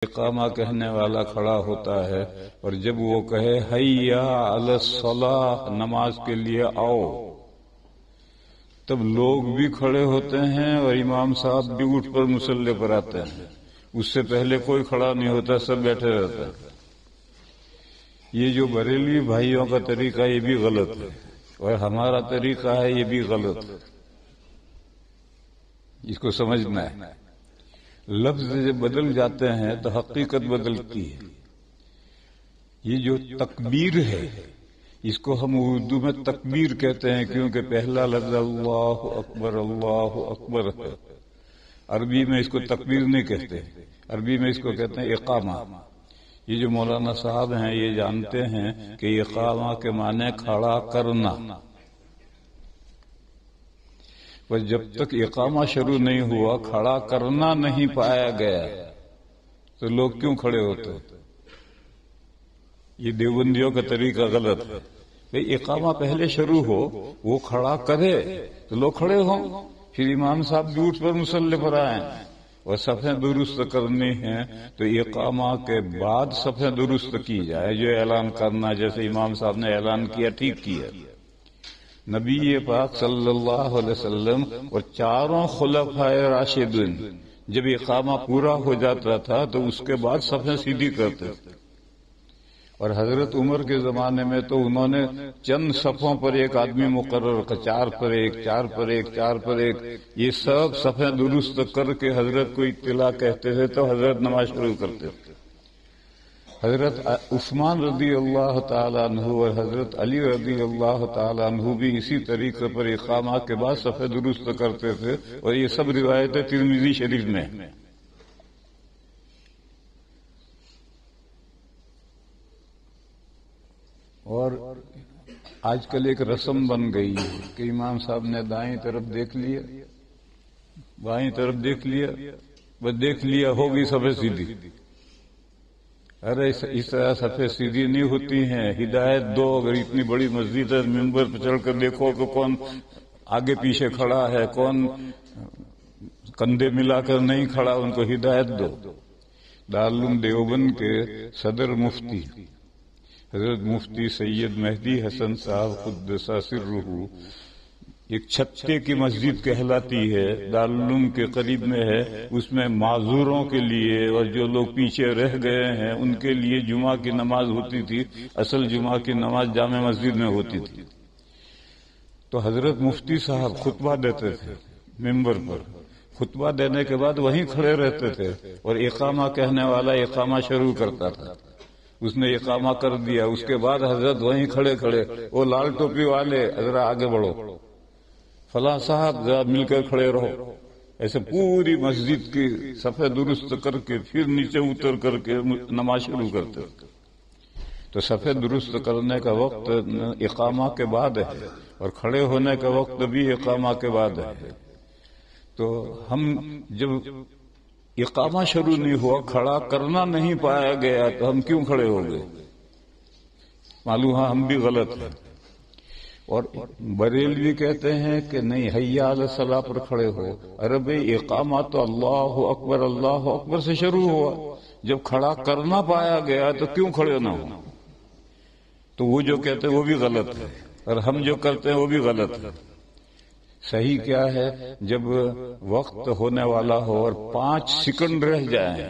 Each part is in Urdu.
اقامہ کہنے والا کھڑا ہوتا ہے اور جب وہ کہے حیا علی الصلاۃ، نماز کے لیے آؤ، تب لوگ بھی کھڑے ہوتے ہیں اور امام صاحب بھی اٹھ کر مصلی پر آتے ہیں۔ اس سے پہلے کوئی کھڑا نہیں ہوتا، سب بیٹھے رہتے ہیں۔ یہ جو بریلوی بھائیوں کا طریقہ یہ بھی غلط ہے، اور ہمارا طریقہ ہے یہ بھی غلط ہے۔ اس کو سمجھنا ہے، لفظ جب بدل جاتے ہیں تو حقیقت بدلتی ہے۔ یہ جو تکبیر ہے اس کو ہم اردو میں تکبیر کہتے ہیں، کیونکہ پہلا لفظ اللہ اکبر ہے۔ عربی میں اس کو تکبیر نہیں کہتے، عربی میں اس کو کہتے ہیں اقامہ۔ یہ جو مولانا صاحب ہیں یہ جانتے ہیں کہ اقامہ کے معنی کھڑا کرنا، پر جب تک اقامہ شروع نہیں ہوا، کھڑا کرنا نہیں پایا گیا تو لوگ کیوں کھڑے ہوتے؟ یہ دیوبندیوں کا طریقہ غلط ہے۔ بھئی اقامہ پہلے شروع ہو، وہ کھڑا کرے تو لوگ کھڑے ہوں، پھر امام صاحب بھی اٹھ پر مصلی پر آئیں اور صفیں درست کرنی ہیں تو اقامہ کے بعد صفیں درست کی جائے۔ جو اعلان کرنا، جیسے امام صاحب نے اعلان کیا، ٹھیک کیا۔ نبی پاک صلی اللہ علیہ وسلم اور چاروں خلفائے راشدین جب اقامہ پورا ہو جاتا تھا تو اس کے بعد صفیں سیدھی کرتے تھے، اور حضرت عمر کے زمانے میں تو انہوں نے چند صفوں پر ایک آدمی مقرر کر، چار پر ایک، چار پر ایک، چار پر ایک، یہ سب صفیں درست کر کے حضرت کو اطلاع کہتے تھے تو حضرت نماز شروع کرتے تھے۔ حضرت عثمان رضی اللہ تعالیٰ عنہ اور حضرت علی رضی اللہ تعالیٰ عنہ بھی اسی طریقے پر اقامہ کے بعد صفیں درست کرتے تھے، اور یہ سب روایتیں ترمذی شریف میں۔ اور آج کل ایک رسم بن گئی ہے کہ امام صاحب نے دائیں طرف دیکھ لیا، بائیں طرف دیکھ لیا، بس دیکھ لیا، ہوگی صفیں سیدھی۔ ارے اس طرح صفیں سیدھی نہیں ہوتی ہیں، ہدایت دو۔ اگر اتنی بڑی مسجد ہے، ممبر پہ چڑھ کر دیکھو کہ کون آگے پیچھے کھڑا ہے، کون کندھے ملا کر نہیں کھڑا، ان کو ہدایت دو۔ دارالعلوم دیوبند کے صدر مفتی حضرت مفتی سید مہدی حسن صاحب قدس سرہ، ایک چھتے کی مسجد کہلاتی ہے، دارالعلوم کے قریب میں ہے، اس میں معذوروں کے لیے اور جو لوگ پیچھے رہ گئے ہیں ان کے لیے جمعہ کی نماز ہوتی تھی۔ اصل جمعہ کی نماز جامع مسجد میں ہوتی تھی۔ تو حضرت مفتی صاحب خطبہ دیتے تھے ممبر پر، خطبہ دینے کے بعد وہیں کھڑے رہتے تھے اور اقامہ کہنے والا اقامہ شروع کرتا تھا۔ اس نے اقامہ کر دیا، اس کے بعد حضرت وہیں کھڑے کھڑے، وہ لال ٹوپی والے ذرا آگے بڑھو، فلاں صاحب ذرا مل کر کھڑے رہو، ایسے پوری مسجد کی صفیں درست کر کے پھر نیچے اتر کر کے نماز شروع کرتے۔ تو صفیں درست کرنے کا وقت اقامہ کے بعد ہے اور کھڑے ہونے کا وقت بھی اقامہ کے بعد ہے۔ تو ہم جب اقامہ شروع نہیں ہوا، کھڑا کرنا نہیں پایا گیا تو ہم کیوں کھڑے ہو گئے؟ معلوم ہے ہم بھی غلط ہیں۔ اور بریلوی کہتے ہیں کہ نہیں، حیا علی الصلاۃ پر کھڑے ہو۔ ارے بھئی اقامہ تو اللہ اکبر سے شروع ہوا، جب کھڑا کرنا پایا گیا تو کیوں کھڑے نہ ہو؟ تو وہ جو کہتے ہیں وہ بھی غلط ہے، اور ہم جو کرتے ہیں وہ بھی غلط ہے۔ صحیح کیا ہے؟ جب وقت ہونے والا ہو اور 5 سیکنڈ رہ جائیں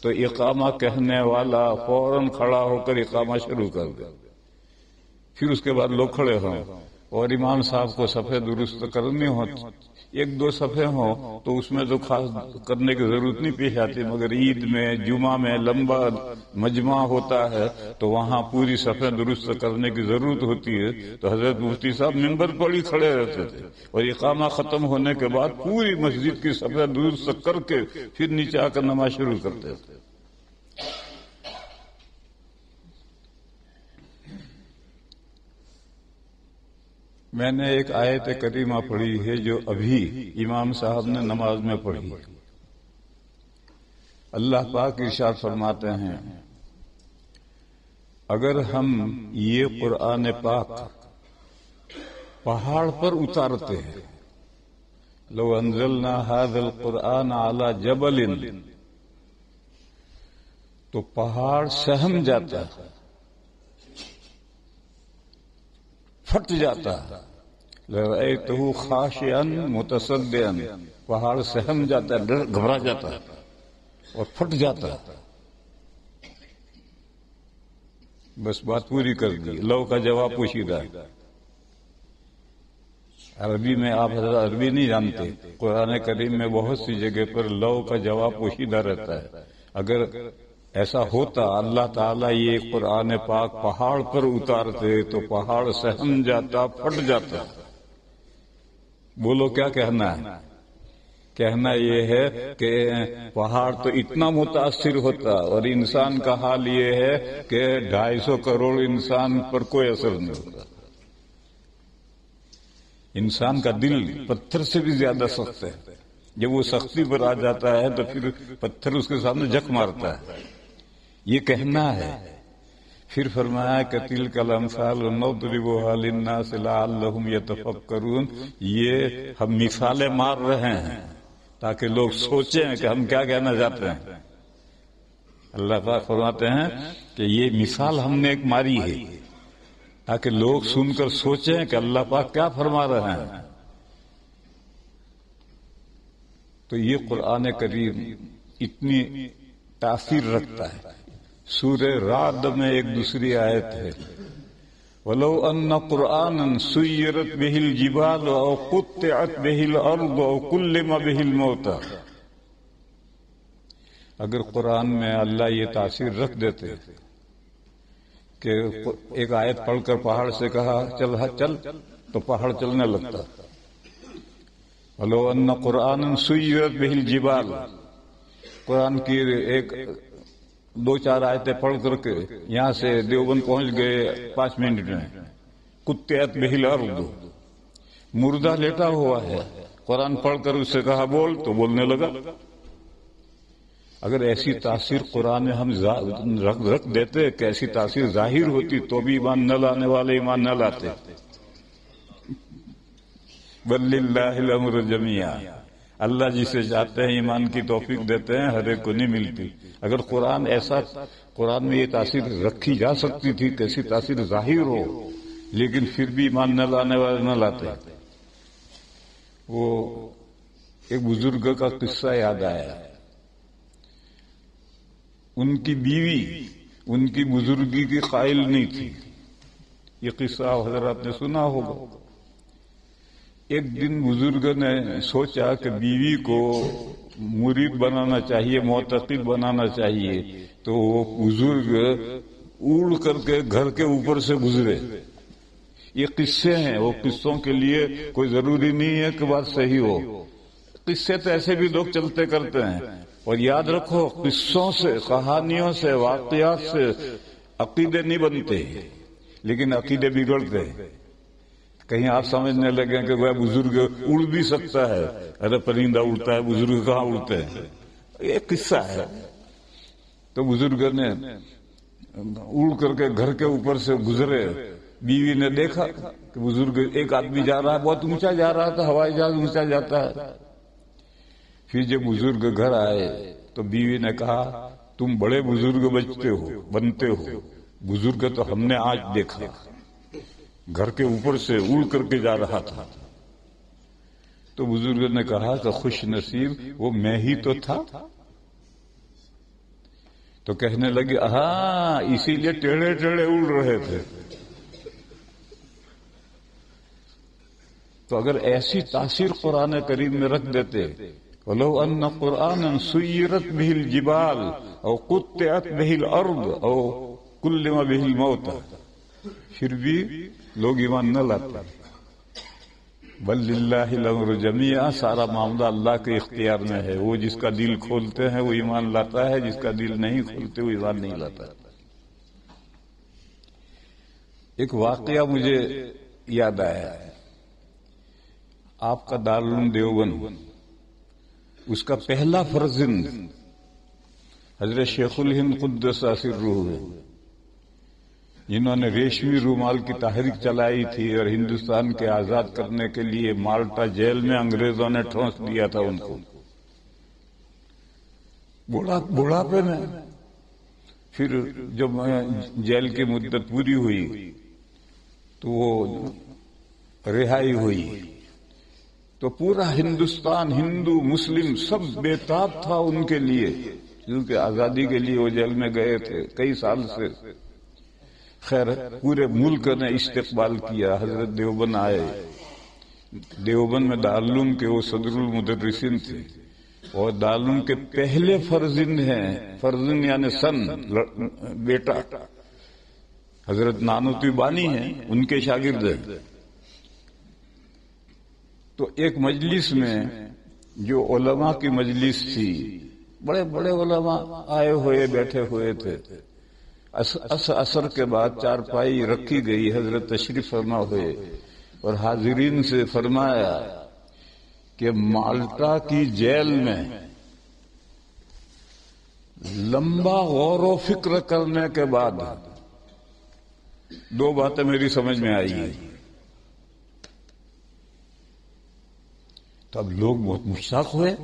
تو اقامہ کہنے والا فوراً کھڑا ہو کر اقامہ شروع کر دے، پھر اس کے بعد لوگ کھڑے ہوں اور امام صاحب کو صفیں درست کرنی ہو، 1-2 صفیں ہوں تو اس میں تو خاص کرنے کی ضرورت نہیں پیش آتی، مگر عید میں، جمعہ میں لمبا مجمع ہوتا ہے تو وہاں پوری صفیں درست کرنے کی ضرورت ہوتی ہے۔ تو حضرت مفتی صاحب منبر پر ہی کھڑے رہتے تھے اور اقامہ ختم ہونے کے بعد پوری مسجد کی صفیں درست کر کے پھر نیچے آ کر نماز شروع کرتے تھے۔ میں نے ایک آیت کریمہ پڑھی ہے جو ابھی امام صاحب نے نماز میں پڑھی۔ اللہ پاک ارشاد فرماتے ہیں، اگر ہم یہ قرآن پاک پہاڑ پر اتارتے ہیں، لو انزلنا هذا القرآن على جبل تو پہاڑ سہم جاتا، پھٹ جاتا، لرأیتہ خاشعا متصدعا، پہاڑ سہم جاتا، گھبرا جاتا اور پھٹ جاتا. بس بات پوری کر دی. لو کا جواب پوشیدہ. عربی میں آپ حضرت عربی نہیں جانتے، قرآن کریم میں بہت سی جگہ پر لو کا جواب پوشیدہ رہتا ہے. اگر ایسا ہوتا اللہ تعالیٰ یہ قرآن پاک پہاڑ پر اتارتے تو پہاڑ سہم جاتا، پھٹ جاتا. بولو کیا کہنا ہے؟ کہنا یہ ہے کہ پہاڑ تو اتنا متاثر ہوتا اور انسان کا حال یہ ہے کہ 250 کروڑ انسان پر کوئی اثر نہیں ہوتا. انسان کا دل پتھر سے بھی زیادہ سخت ہے. جب وہ سختی پر آ جاتا ہے تو پھر پتھر اس کے سامنے جھک مارتا ہے. یہ کہنا ہے. پھر فرمایا کہ تلک الامثال نضربها للناس لعلهم يتفکرون، یہ ہم مثالیں مار رہے ہیں تاکہ لوگ سوچیں کہ ہم کیا کہنا چاہتے ہیں. اللہ پاک فرماتے ہیں کہ یہ مثال ہم نے ایک ماری ہے تاکہ لوگ سن کر سوچیں کہ اللہ پاک کیا فرما رہے ہیں. تو یہ قرآن کریم اتنی تاثیر رکھتا ہے. سورہ رعد میں ایک دوسری آیت ہے، وَلَوْ أَنَّ قُرْآنًا سُيِّرَتْ بِهِ الْجِبَالُ أَوْ قُطِّعَتْ بِهِ الْأَرْضُ أَوْ كُلِّمَ بِهِ الْمَوْتَى. اگر قرآن میں اللہ یہ تاثیر رکھ دیتے کہ ایک آیت پڑھ کر پہاڑ سے کہا چل تو پہاڑ چلنے لگتا. وَلَوْ أَنَّ قُرْآنًا سُيِّرَتْ بِهِ الْجِبَالُ، قرآن کی ایک 2-4 آیتیں پڑھ کر کے یہاں سے دیوبند پہنچ گئے 5 منٹ میں. قطعت بہ الارض، مردہ لیٹا ہوا ہے، قرآن پڑھ کر اس سے کہا بول تو بولنے لگا. اگر ایسی تاثیر قرآن میں ہم رکھ دیتے کہ ایسی تاثیر ظاہر ہوتی تو بھی ایمان نہ لانے والے ایمان نہ لاتے. بل للہ الامر جمیعا، اللہ جسے چاہتے ہیں ایمان کی توفیق دیتے ہیں، ہر ایک کو نہیں ملتی. اگر قرآن میں یہ تاثیر رکھی جا سکتی تھی کہ ایسی تاثیر ظاہر ہو لیکن پھر بھی ایمان نہ لانے والے نہ لاتے. وہ ایک بزرگ کا قصہ یاد آیا. ان کی بیوی ان کی بزرگی کی قائل نہیں تھی. یہ قصہ حضرات نے سنا ہوگا. ایک دن بزرگ نے سوچا کہ بیوی کو مرید بنانا چاہیے، معتقد بنانا چاہیے، تو وہ بزرگ اڑ کر کے گھر کے اوپر سے گزرے. یہ قصے ہیں، وہ قصوں کے لیے کوئی ضروری نہیں ہے کہ بات صحیح ہو. قصے تو ایسے بھی لوگ چلتے کرتے ہیں. اور یاد رکھو، قصوں سے، کہانیوں سے، واقعات سے عقیدے نہیں بنتے لیکن عقیدے بگڑتے. کہیں آپ سمجھنے لگیں کہ وہ بزرگ اڑ بھی سکتا ہے. ارے پرندہ اڑتا ہے، بزرگ کہاں اڑتے ہیں؟ یہ قصہ ہے. تو بزرگ نے اڑ کر کے گھر کے اوپر سے گزرے. بیوی نے دیکھا کہ بزرگ ایک آدمی جا رہا ہے، بہت اونچا جا رہا تھا، ہوائی جہاز اونچا جاتا ہے. پھر جب بزرگ گھر آئے تو بیوی نے کہا تم بڑے بزرگ بنتے ہو. بزرگ تو ہم نے آج دیکھا، گھر کے اوپر سے اڑ کر کے جا رہا تھا. تو بزرگ نے کہا کہ خوش نصیب وہ میں ہی تو تھا. تو کہنے لگے ہاں اسی لیے ٹیڑھے ٹیڑھے اڑ رہے تھے. تو اگر ایسی تاثیر قرآن کریم میں رکھ دیتے، وَلَوْ أَنَّ قُرْآنًا سُيِّرَتْ بِهِ الْجِبَالُ أَوْ قُطِّعَتْ بِهِ الْأَرْضُ أَوْ كُلِّمَ بِهِ الْمَوْتَى، پھر بھی لوگ ایمان نہ لاتے. بل للہ الامر جمیعا، سارا معاملہ اللہ کے اختیار میں ہے. وہ جس کا دل کھولتے ہیں وہ ایمان لاتا ہے، جس کا دل نہیں کھولتے وہ ایمان نہیں لاتا. ایک واقعہ مجھے یاد آیا. آپ کا دارالعلوم دیوبند، اس کا پہلا فرزند حضرت شیخ الہند قدس سرہ ہے، جنہوں نے ریشمی رومال کی تحریک چلائی تھی اور ہندوستان کے آزاد کرنے کے لیے مالٹا جیل میں انگریزوں نے ٹھونس دیا تھا ان کو. بڑھاپے میں پھر جب جیل کی مدت پوری ہوئی تو وہ رہائی ہوئی تو پورا ہندوستان ہندو مسلم سب بےتاب تھا ان کے لیے، کیونکہ آزادی کے لیے وہ جیل میں گئے تھے کئی سال سے۔ خیر پورے ملک نے استقبال کیا، حضرت دیوبند آئے، دیوبند میں دارالعلوم کے وہ صدر المدرسین تھے اور دارالعلوم کے پہلے فرزند ہیں، فرزند یعنی سن بیٹا حضرت نانوتوی بانی ہیں، ان کے شاگرد ہیں۔ تو ایک مجلس میں جو علماء کی مجلس تھی، بڑے بڑے علماء آئے ہوئے بیٹھے ہوئے تھے، عصر کے بعد چارپائی رکھی گئی، حضرت تشریف فرما ہوئے اور حاضرین سے فرمایا کہ مالٹا کی جیل میں لمبا غور و فکر کرنے کے بعد دو باتیں میری سمجھ میں آئی ہیں۔ تو اب لوگ بہت مشتاق ہوئے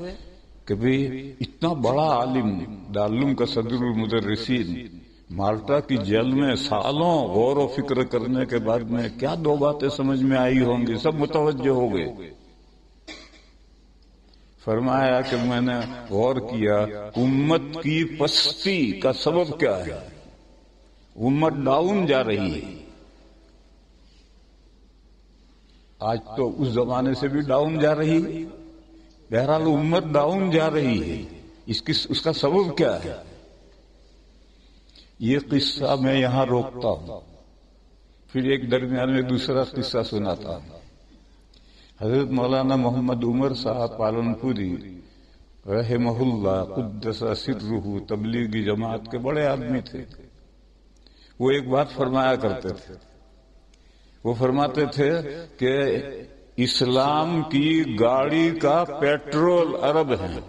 کہ بھئی اتنا بڑا عالم، دارالعلوم کا صدر المدرسین، مالٹا کی جیل میں سالوں غور و فکر کرنے کے بعد میں کیا دو باتیں سمجھ میں آئی ہوں گی، سب متوجہ ہو گئے۔ فرمایا کہ میں نے غور کیا امت کی پستی کا سبب کیا ہے، امت ڈاؤن جا رہی ہے۔ آج تو اس زمانے سے بھی ڈاؤن جا رہی ہے، بہرحال امت ڈاؤن جا رہی ہے، اس کا سبب کیا ہے؟ یہ قصہ میں یہاں روکتا ہوں، پھر ایک درمیان میں دوسرا قصہ سناتا ہوں۔ حضرت مولانا محمد عمر صاحب پالنپوری رحمہ اللہ قدس سرہ تبلیغی جماعت کے بڑے آدمی تھے۔ وہ ایک بات فرمایا کرتے تھے، وہ فرماتے تھے کہ اسلام کی گاڑی کا پیٹرول ارب ہے،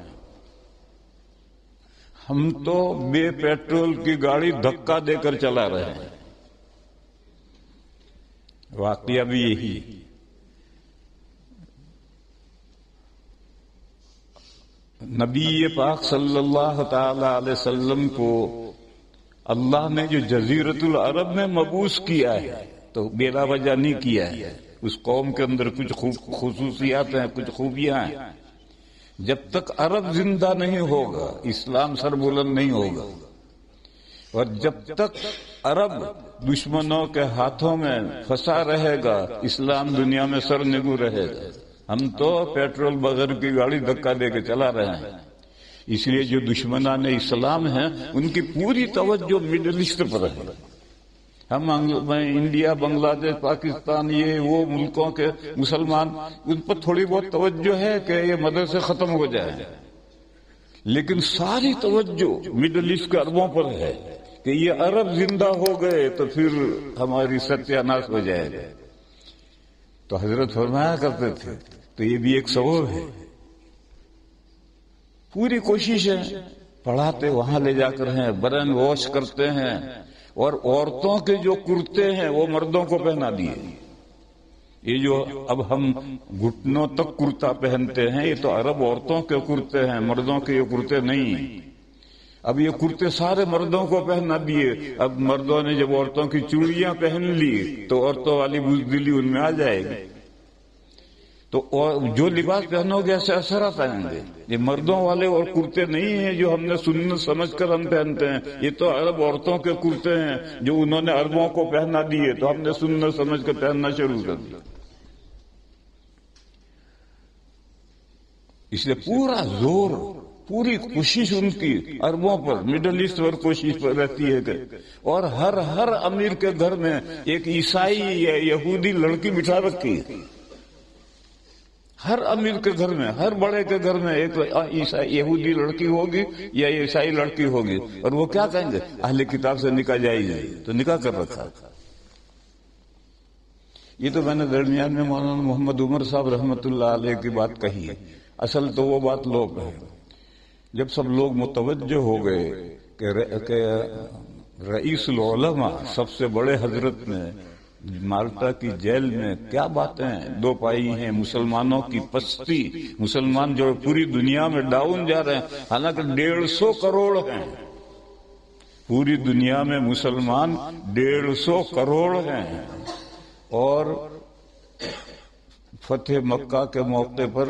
ہم تو بے پیٹرول کی گاڑی دھکا دے کر چلا رہے ہیں۔ واقعہ بھی یہی۔ نبی پاک صلی اللہ تعالی علیہ وسلم کو اللہ نے جو جزیرت العرب میں مبعوث کیا ہے تو بلا وجہ نہیں کیا ہے، اس قوم کے اندر کچھ خصوصیات ہیں، کچھ خوبیاں ہیں۔ جب تک عرب زندہ نہیں ہوگا اسلام سربلند نہیں ہوگا، اور جب تک عرب دشمنوں کے ہاتھوں میں پھنسا رہے گا اسلام دنیا میں سرنگو رہے گا۔ ہم تو پیٹرول بغیر کی گاڑی دھکا دے کے چلا رہے ہیں۔ اس لیے جو دشمنان اسلام ہیں ان کی پوری توجہ مڈل ایسٹ پر ہے۔ ہم انڈیا، بنگلہ دیش، پاکستان، یہ وہ ملکوں کے مسلمان، ان پر تھوڑی بہت توجہ ہے کہ یہ مدرسے ختم ہو جائے، لیکن ساری توجہ مڈل ایسٹ کے عربوں پر ہے کہ یہ عرب زندہ ہو گئے تو پھر ہماری ستیہ ناش ہو جائے گا۔ تو حضرت فرمایا کرتے تھے تو یہ بھی ایک سبب ہے۔ پوری کوشش ہے، پڑھاتے وہاں لے جا کر ہیں، برن واش کرتے ہیں، اور عورتوں کے جو کرتے ہیں وہ مردوں کو پہنا دیے۔ یہ جو اب ہم گھٹنوں تک کرتا پہنتے ہیں یہ تو عرب عورتوں کے کرتے ہیں، مردوں کے یہ کرتے نہیں ہیں۔ اب یہ کرتے سارے مردوں کو پہنا دیے۔ اب مردوں نے جب عورتوں کی چوڑیاں پہن لی تو عورتوں والی بزدلی ان میں آ جائے گی، تو جو لباس پہنو گے ایسے اثر پہن گے۔ یہ مردوں والے اور کرتے نہیں ہیں جو ہم نے سنت سمجھ کر ہم پہنتے ہیں، یہ تو عرب عورتوں کے کرتے ہیں جو انہوں نے عربوں کو پہنا دیے تو ہم نے سنت سمجھ کر پہننا شروع کر دیا۔ اس لیے پورا زور، پوری کوشش ان کی عربوں پر، مڈل ایسٹ پر کوشش پر رہتی ہے کہ، اور ہر امیر کے گھر میں ایک عیسائی یا یہودی لڑکی بٹھا رکھی ہے۔ ہر امیر کے گھر میں، ہر بڑے کے گھر میں ایک یہودی لڑکی ہوگی یا عیسائی لڑکی ہوگی، اور وہ کیا کہیں گے؟ اہل کتاب سے نکاح جائز ہے، تو نکاح کر رکھا۔ یہ تو میں نے درمیان میں مولانا محمد عمر صاحب رحمۃ اللہ علیہ کی بات کہی ہے، اصل تو وہ بات لوگ ہے۔ جب سب لوگ متوجہ ہو گئے کہ رئیس العلماء سب سے بڑے حضرت نے مالٹا کی جیل میں کیا باتیں دو پائی ہیں، مسلمانوں کی پستی، مسلمان جو پوری دنیا میں ڈاؤن جا رہے ہیں، حالانکہ 150 کروڑ ہیں، پوری دنیا میں مسلمان 150 کروڑ ہیں، اور فتح مکہ کے موقع پر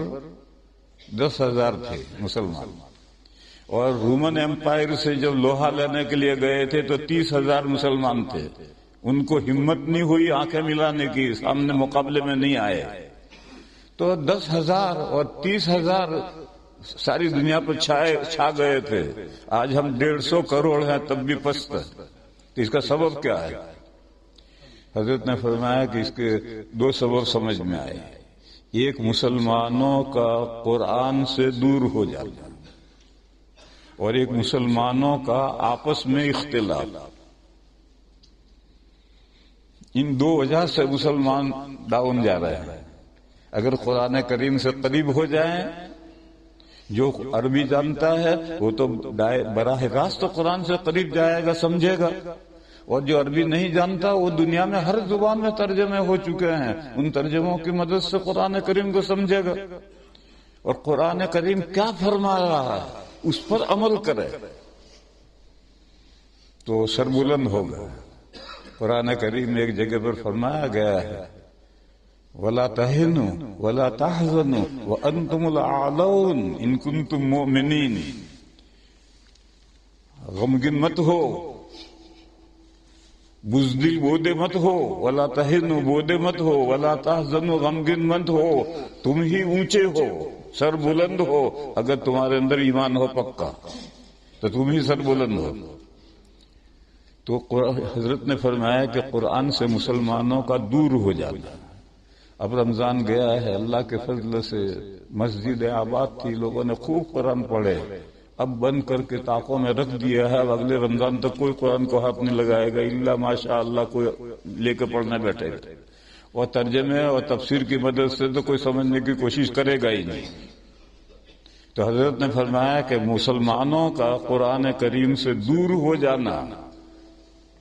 10,000 تھے مسلمان، اور رومن ایمپائر سے جب لوہا لینے کے لیے گئے تھے تو 30,000 مسلمان تھے. ان کو ہمت نہیں ہوئی آنکھیں ملانے کی، سامنے مقابلے میں نہیں آئے. تو 10,000 اور 30,000 ساری دنیا پر چھا گئے تھے. آج ہم 150 کروڑ ہیں تب بھی پست. تو اس کا سبب کیا ہے؟ حضرت نے فرمایا کہ اس کے 2 سبب سمجھ میں آئے. ایک، مسلمانوں کا قرآن سے دور ہو جانا، اور ایک مسلمانوں کا آپس میں اختلاف. ان 2 وجہ سے مسلمان ڈاؤن جا رہے ہیں. اگر قرآن کریم سے قریب ہو جائیں، جو عربی جانتا ہے وہ تو براہ راست تو قرآن سے قریب جائے گا، سمجھے گا، اور جو عربی نہیں جانتا وہ دنیا میں ہر زبان میں ترجمے ہو چکے ہیں، ان ترجموں کی مدد سے قرآن کریم کو سمجھے گا، اور قرآن کریم کیا فرما رہا ہے اس پر عمل کرے تو سربلند ہوگا. قرآن کریم میں ایک جگہ پر فرمایا گیا ہے وَلَا تَهِنُوا وَلَا تَحْزَنُوا وَأَنْتُمُ الْأَعْلَوْنَ إِن كُنتُم مُؤْمِنِينَ. غمگن مت ہو، بزدل بودے مت ہو، وَلَا تَهِنُوا بودے مت ہو، وَلَا تَحْزَنُوا غمگن مت ہو، تم ہی اونچے ہو، سر بلند ہو. اگر تمہارے اندر ایمان ہو پکا تو تم ہی سر بلند ہو. تو حضرت نے فرمایا کہ قرآن سے مسلمانوں کا دور ہو جانا. اب رمضان گیا ہے، اللہ کے فضل سے مسجد آباد تھی، لوگوں نے خوب قرآن پڑھے. اب بند کر کے طاقوں میں رکھ دیا ہے. اب اگلے رمضان تک کوئی قرآن کو ہاتھ نہیں لگائے گا الا ماشاء اللہ کوئی لے کے پڑھنے بیٹھے گا، اور ترجمے اور تفسیر کی مدد سے تو کوئی سمجھنے کی کوشش کرے گا ہی نہیں. تو حضرت نے فرمایا کہ مسلمانوں کا قرآن کریم سے دور ہو جانا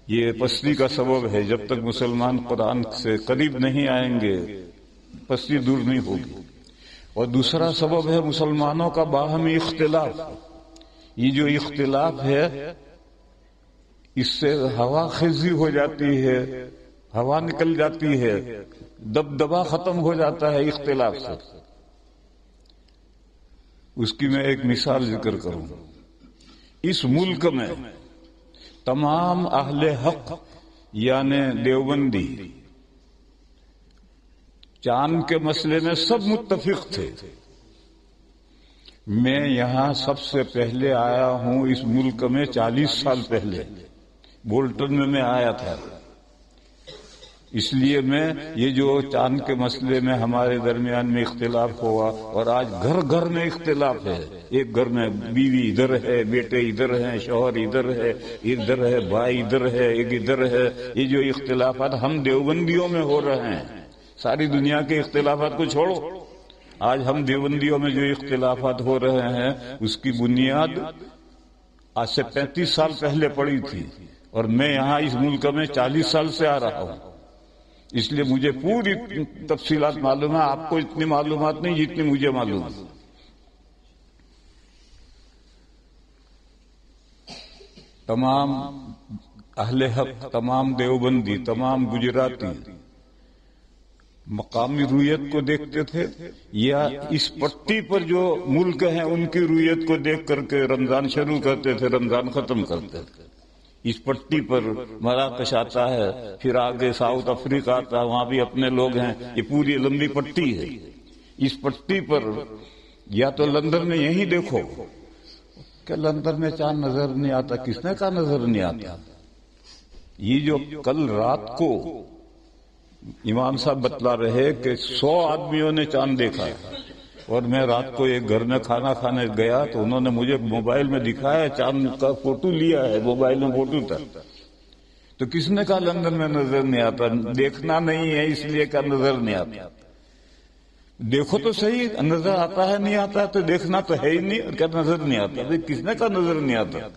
یہ پستی کا سبب ہے. جب تک مسلمان قرآن سے قریب نہیں آئیں گے پستی دور نہیں ہوگی. اور دوسرا سبب ہے مسلمانوں کا باہمی اختلاف. یہ جو اختلاف ہے اس سے ہوا خزی ہو جاتی ہے، ہوا نکل جاتی ہے، دبدبا ختم ہو جاتا ہے اختلاف سے. اس کی میں ایک مثال ذکر کروں. اس ملک میں تمام اہل حق یعنی دیوبندی چاند کے مسئلے میں سب متفق تھے. میں یہاں سب سے پہلے آیا ہوں اس ملک میں 40 سال پہلے، بولٹن میں آیا تھا. اس لیے میں یہ جو چاند کے مسئلے میں ہمارے درمیان میں اختلاف ہوا، اور آج گھر گھر میں اختلاف ہے. ایک گھر میں بیوی ادھر ہے، بیٹے ادھر ہیں، شوہر ادھر ہے، بھائی ادھر ہے، ایک ادھر ہے. یہ جو اختلافات ہم دیوبندیوں میں ہو رہے ہیں، ساری دنیا کے اختلافات کو چھوڑو، آج ہم دیوبندیوں میں جو اختلافات ہو رہے ہیں اس کی بنیاد آج سے 35 سال پہلے پڑی تھی، اور میں یہاں اس ملک میں 40 سال سے آ رہا ہوں. اس لیے مجھے پوری تفصیلات معلوم ہے. آپ کو اتنی معلومات نہیں جتنی مجھے معلوم ہے. تمام اہل حق، تمام دیوبندی، تمام گجراتی مقامی رویت کو دیکھتے تھے، یا اس پٹی پر جو ملک ہیں ان کی رویت کو دیکھ کر کے رمضان شروع کرتے تھے، رمضان ختم کرتے تھے. اس پٹی پر مراکش آتا ہے، پھر آگے ساؤتھ افریقہ آتا ہے، وہاں بھی اپنے لوگ ہیں. یہ پوری لمبی پٹی ہے. اس پٹی پر یا تو لندن میں یہی دیکھو کہ لندن میں چاند نظر نہیں آتا. کس نے کہا نظر نہیں آتا؟ یہ جو کل رات کو امام صاحب بتلا رہے کہ 100 آدمیوں نے چاند دیکھا ہے، اور میں رات کو ایک گھر میں کھانا کھانے گیا تو انہوں نے مجھے موبائل میں دکھایا، چاند کا فوٹو لیا ہے، موبائل میں فوٹو تھا. تو کس نے کہا لندن میں نظر نہیں آتا؟ دیکھنا نہیں ہے اس لیے کہ نظر نہیں آتا. دیکھو تو صحیح، نظر آتا ہے نہیں آتا تو دیکھنا تو ہے ہی نہیں، اور کیا نظر نہیں آتا؟ کس نے کہا نظر نہیں آتا؟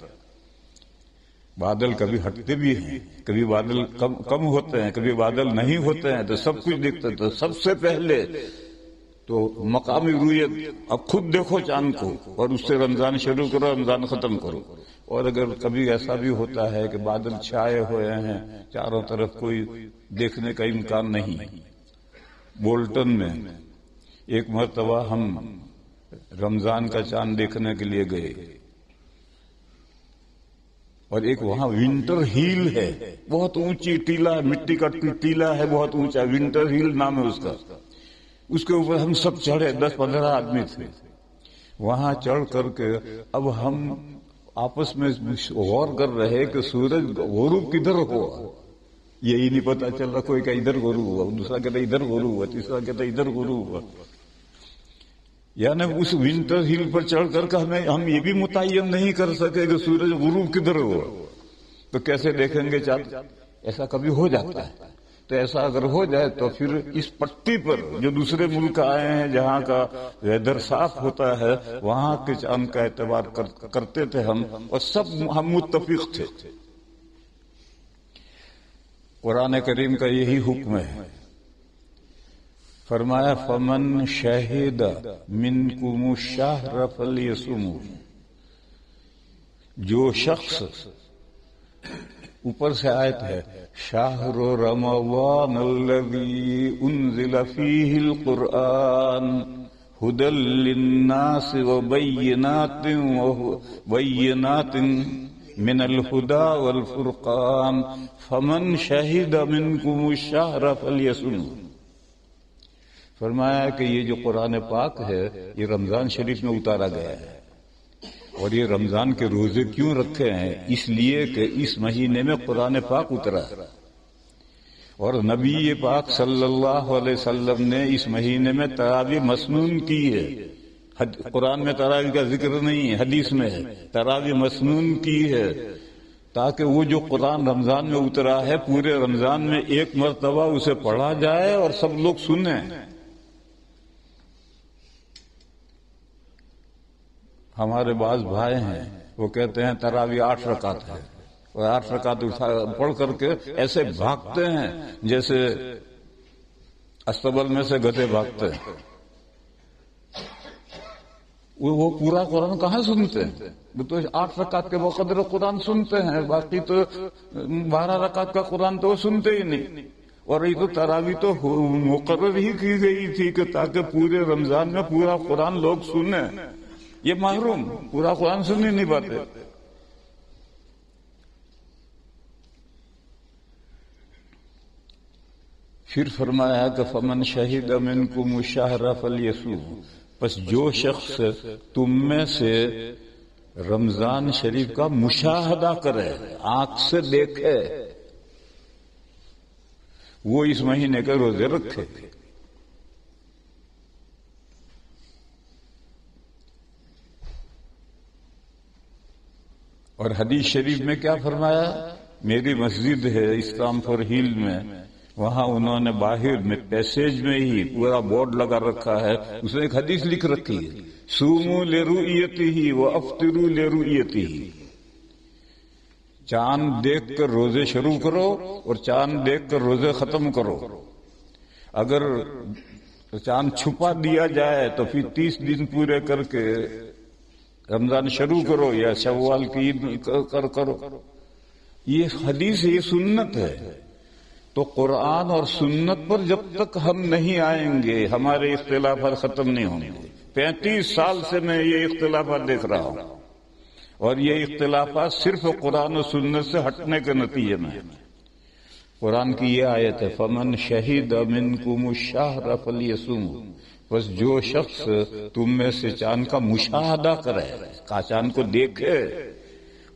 بادل کبھی ہٹتے بھی ہیں، کبھی بادل کم ہوتے ہیں، کبھی بادل نہیں ہوتے ہیں، تو سب کچھ دکھتا ہے. تو سب سے پہلے تو مقامی رویت اب خود دیکھو چاند کو اور اس سے رمضان شروع کرو، رمضان ختم کرو۔ اور اگر کبھی ایسا بھی ہوتا ہے کہ بادل چھائے ہوئے ہیں، چاروں طرف کوئی دیکھنے کا امکان نہیں، بولٹن میں ایک مرتبہ ہم رمضان کا چاند دیکھنے کے لیے گئے، اور ایک وہاں ونٹر ہیل ہے، بہت اونچی ٹیلا ہے، مٹی کا ٹیلا ہے، بہت اونچا، ونٹر ہیل نام ہے اس کا۔ اس کے اوپر ہم سب چڑھے، 10-15 آدمی تھے۔ وہاں چڑھ کر کے اب ہم آپس میں غور کر رہے کہ سورج غروب کدھر ہوا، یہی نہیں پتا چل رہا، کوئی کہ ادھر غروب ہوا، دوسرا کہتا ادھر غروب ہوا، تیسرا کہتا ادھر غروب ہوا۔ یعنی اس ونٹر ہل پر چڑھ کر کے ہم یہ بھی متعین نہیں کر سکے کہ سورج غروب کدھر ہوا، تو کیسے دیکھیں گے چاند؟ ایسا کبھی ہو جاتا ہے۔ تو ایسا اگر ہو جائے تو پھر اس پٹی پر جو دوسرے ملک آئے ہیں جہاں کا ویدر صاف ہوتا ہے، وہاں کے چاند کا اعتبار کرتے تھے ہم، اور سب ہم متفق تھے۔ قرآن کریم کا یہی حکم ہے، فرمایا فمن شہد منکم الشہر فلیصمہ، جو شخص، اوپر سے آیت ہے شہر رمضان الذی انزل فیہ القرآن ہدی للناس وبینات من الہدی والفرقان فمن شہد منکم الشہر فلیصمہ۔ فرمایا کہ یہ جو قرآن پاک ہے یہ رمضان شریف میں اتارا گیا ہے، اور یہ رمضان کے روزے کیوں رکھے ہیں؟ اس لیے کہ اس مہینے میں قرآن پاک اترا، اور نبی پاک صلی اللہ علیہ وسلم نے اس مہینے میں تراویح مسنون کی ہے۔ قرآن میں تراویح کا ذکر نہیں ہے، حدیث میں ہے، تراویح مسنون کی ہے، تاکہ وہ جو قرآن رمضان میں اترا ہے پورے رمضان میں ایک مرتبہ اسے پڑھا جائے اور سب لوگ سنیں۔ ہمارے بعض بھائی ہیں وہ کہتے ہیں تراویح 8 رکعت ہے، اور 8 رکعت پڑھ کر کے ایسے بھاگتے ہیں جیسے استبل میں سے گدھے بھاگتے ہیں۔ وہ پورا قرآن کہاں سنتے ہیں؟ وہ تو 8 رکعت کے بقدر قرآن سنتے ہیں، باقی تو 12 رکعت کا قرآن تو وہ سنتے ہی نہیں۔ اور یہ تو تراویح تو مقرر ہی کی گئی تھی کہ تاکہ پورے رمضان میں پورا قرآن لوگ سنیں، یہ محروم پورا قرآن سن ہی نہیں پاتے۔ پھر فرمایا کہ فمن شہد منکم الشہر فلیصمہ، پس جو شخص تم میں سے رمضان شریف کا مشاہدہ کرے، آنکھ سے دیکھے، وہ اس مہینے کے روزے رکھے۔ اور حدیث شریف میں کیا فرمایا؟ میری مسجد ہے اسلام فور ہیل میں، وہاں انہوں نے باہر میں پیسیج میں ہی پورا بورڈ لگا رکھا ہے، اس نے ایک حدیث لکھ رکھی ہے صوموا لرؤیتہ وافطروا لرؤیتہ، چاند دیکھ کر روزے شروع کرو اور چاند دیکھ کر روزے ختم کرو۔ اگر چاند چھپا دیا جائے تو پھر 30 دن پورے کر کے رمضان شروع کرو یا شوال کی عید کرو۔ یہ حدیث، یہ سنت ہے۔ تو قرآن اور سنت پر جب تک ہم نہیں آئیں گے ہمارے اختلافات ختم نہیں ہوں گے۔ 35 سال سے میں یہ اختلافات دیکھ رہا ہوں، اور یہ اختلافات صرف قرآن و سنت سے ہٹنے کے نتیجے میں۔ قرآن کی یہ آیت ہے فمن شہد منکم الشہر فلیصمہ، بس جو شخص تم میں سے چاند کا مشاہدہ کرے، کا چاند کو دیکھے،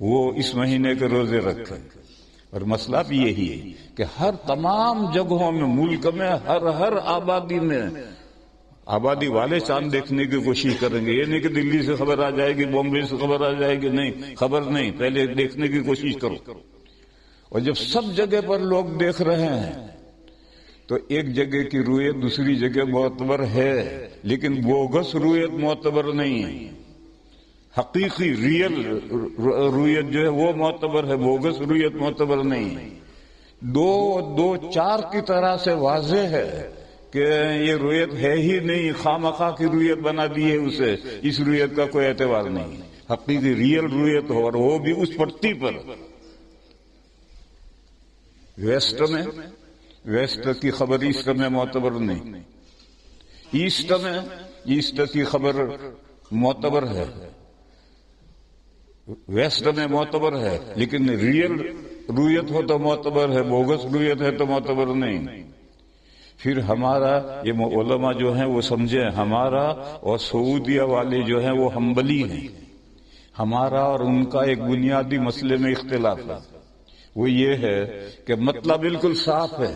وہ اس مہینے کے روزے رکھے۔ اور مسئلہ بھی یہی ہے کہ ہر تمام جگہوں میں، ملک میں، ہر آبادی میں آبادی والے چاند دیکھنے کی کوشش کریں گے۔ یہ نہیں کہ دلی سے خبر آ جائے گی، بامبے سے خبر آ جائے گی، نہیں، خبر نہیں، پہلے دیکھنے کی کوشش کرو۔ اور جب سب جگہ پر لوگ دیکھ رہے ہیں تو ایک جگہ کی رویت دوسری جگہ معتبر ہے، لیکن بوگس رویت معتبر نہیں ہے۔ حقیقی ریئل رویت جو ہے وہ معتبر ہے، بوگس رویت معتبر نہیں ہے۔ 2 4 کی طرح سے واضح ہے کہ یہ رویت ہے ہی نہیں، خامخواہ کی رویت بنا دی ہے اسے، اس رویت کا کوئی اعتبار نہیں، حقیقی ریئل رویت ہو، اور وہ بھی اس پٹی پر۔ ویسٹ کی خبر ایسٹ میں معتبر نہیں، ایسٹ کی خبر معتبر ہے، ویسٹ میں معتبر ہے، لیکن ریئل رویت ہو تو معتبر ہے، بوگس رویت ہے تو معتبر نہیں۔ پھر ہمارا یہ علماء جو ہیں وہ سمجھیں، ہمارا اور سعودیہ والے جو ہیں وہ حنبلی ہیں، ہمارا اور ان کا ایک بنیادی مسئلے میں اختلاف ہے، وہ یہ ہے کہ مطلب بالکل صاف ہے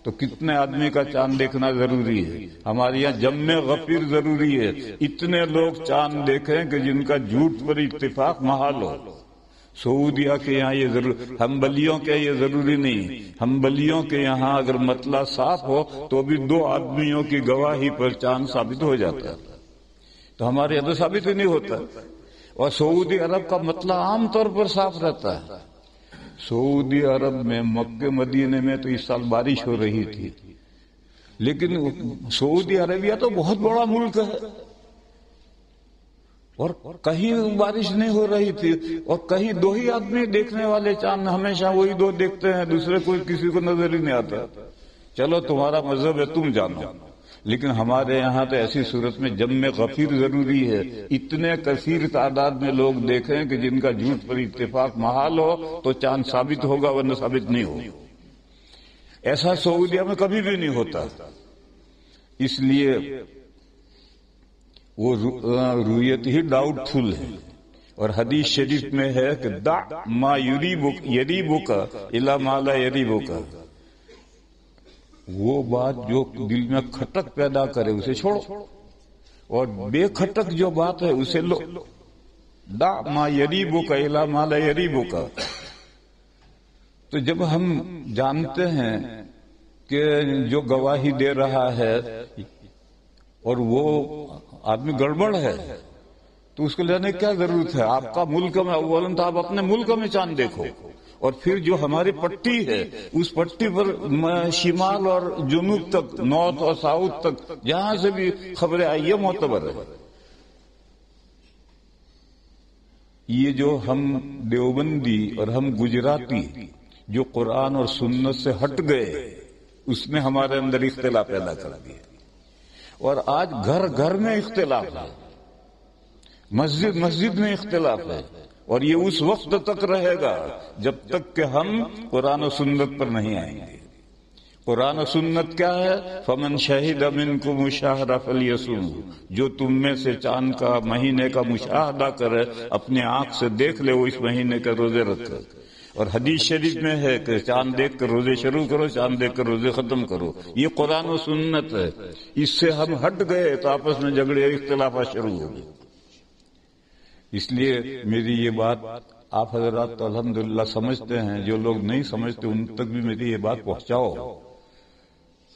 تو کتنے آدمی کا چاند دیکھنا ضروری ہے؟ ہمارے یہاں جم غفیر ضروری ہے، اتنے لوگ چاند دیکھیں کہ جن کا جھوٹ پر اتفاق محال ہو۔ سعودیہ کے یہاں یہ حنبلیوں کے یہ ضروری نہیں، حنبلیوں کے یہاں اگر مطلع صاف ہو تو بھی 2 آدمیوں کی گواہی پر چاند ثابت ہو جاتا ہے، تو ہمارے یہاں تو ثابت ہی نہیں ہوتا۔ اور سعودی عرب کا مطلع عام طور پر صاف رہتا ہے۔ سعودی عرب میں مکہ مدینے میں تو اس سال بارش ہو رہی تھی، لیکن سعودی عربیہ تو بہت بڑا ملک ہے، اور کہیں بارش نہیں ہو رہی تھی، اور کہیں 2 ہی آدمی دیکھنے والے چاند، ہمیشہ وہی 2 دیکھتے ہیں، دوسرے کوئی کسی کو نظر ہی نہیں آتا۔ چلو تمہارا مذہب ہے، تم جانو، لیکن ہمارے یہاں تو ایسی صورت میں جم غفیر ضروری ہے، اتنے کثیر تعداد میں لوگ دیکھیں کہ جن کا جھوٹ پر اتفاق محال ہو تو چاند ثابت ہوگا، ورنہ ثابت نہیں ہو۔ ایسا سعودیہ میں کبھی بھی نہیں ہوتا، اس لیے وہ رویت ہی ڈاؤٹ فل ہے۔ اور حدیث شریف میں ہے کہ دع ما یریبک الی ما لا یریبک، وہ بات جو دل میں کھٹک پیدا کرے اسے چھوڑو، اور بے کھٹک جو بات ہے اسے لو۔ دع ما یریبک الی ما لا یریبک۔ تو جب ہم جانتے ہیں کہ جو گواہی دے رہا ہے اور وہ آدمی گڑبڑ ہے تو اس کو لینے کی کیا ضرورت ہے؟ آپ کا ملک میں اولاً تو آپ اپنے ملک میں چاند دیکھو، اور پھر جو ہماری پٹی ہے اس پٹی پر شمال اور جنوب تک، نارتھ اور ساؤتھ تک جہاں سے بھی خبریں آئی ہے معتبر ہے۔ یہ جو ہم دیوبندی اور ہم گجراتی جو قرآن اور سنت سے ہٹ گئے، اس نے ہمارے اندر اختلاف پیدا کر دیا، اور آج گھر گھر میں اختلاف ہے، مسجد مسجد میں اختلاف ہے، اور یہ اس وقت تک رہے گا جب تک کہ ہم قرآن و سنت پر نہیں آئیں گے۔ قرآن و سنت کیا ہے؟ فمن شہد منکم الشہر فلیصم، جو تم میں سے چاند کا مہینے کا مشاہدہ کرے، اپنے آنکھ سے دیکھ لے، وہ اس مہینے کے روزے رکھے۔ اور حدیث شریف میں ہے کہ چاند دیکھ کر روزے شروع کرو، چاند دیکھ کر روزے ختم کرو۔ یہ قرآن و سنت ہے، اس سے ہم ہٹ گئے تو آپس میں جھگڑے اختلافات شروع ہو گئے۔ اس لیے میری یہ بات آپ حضرات تو الحمدللہ سمجھتے ہیں، جو لوگ نہیں سمجھتے ان تک بھی میری یہ بات پہنچاؤ۔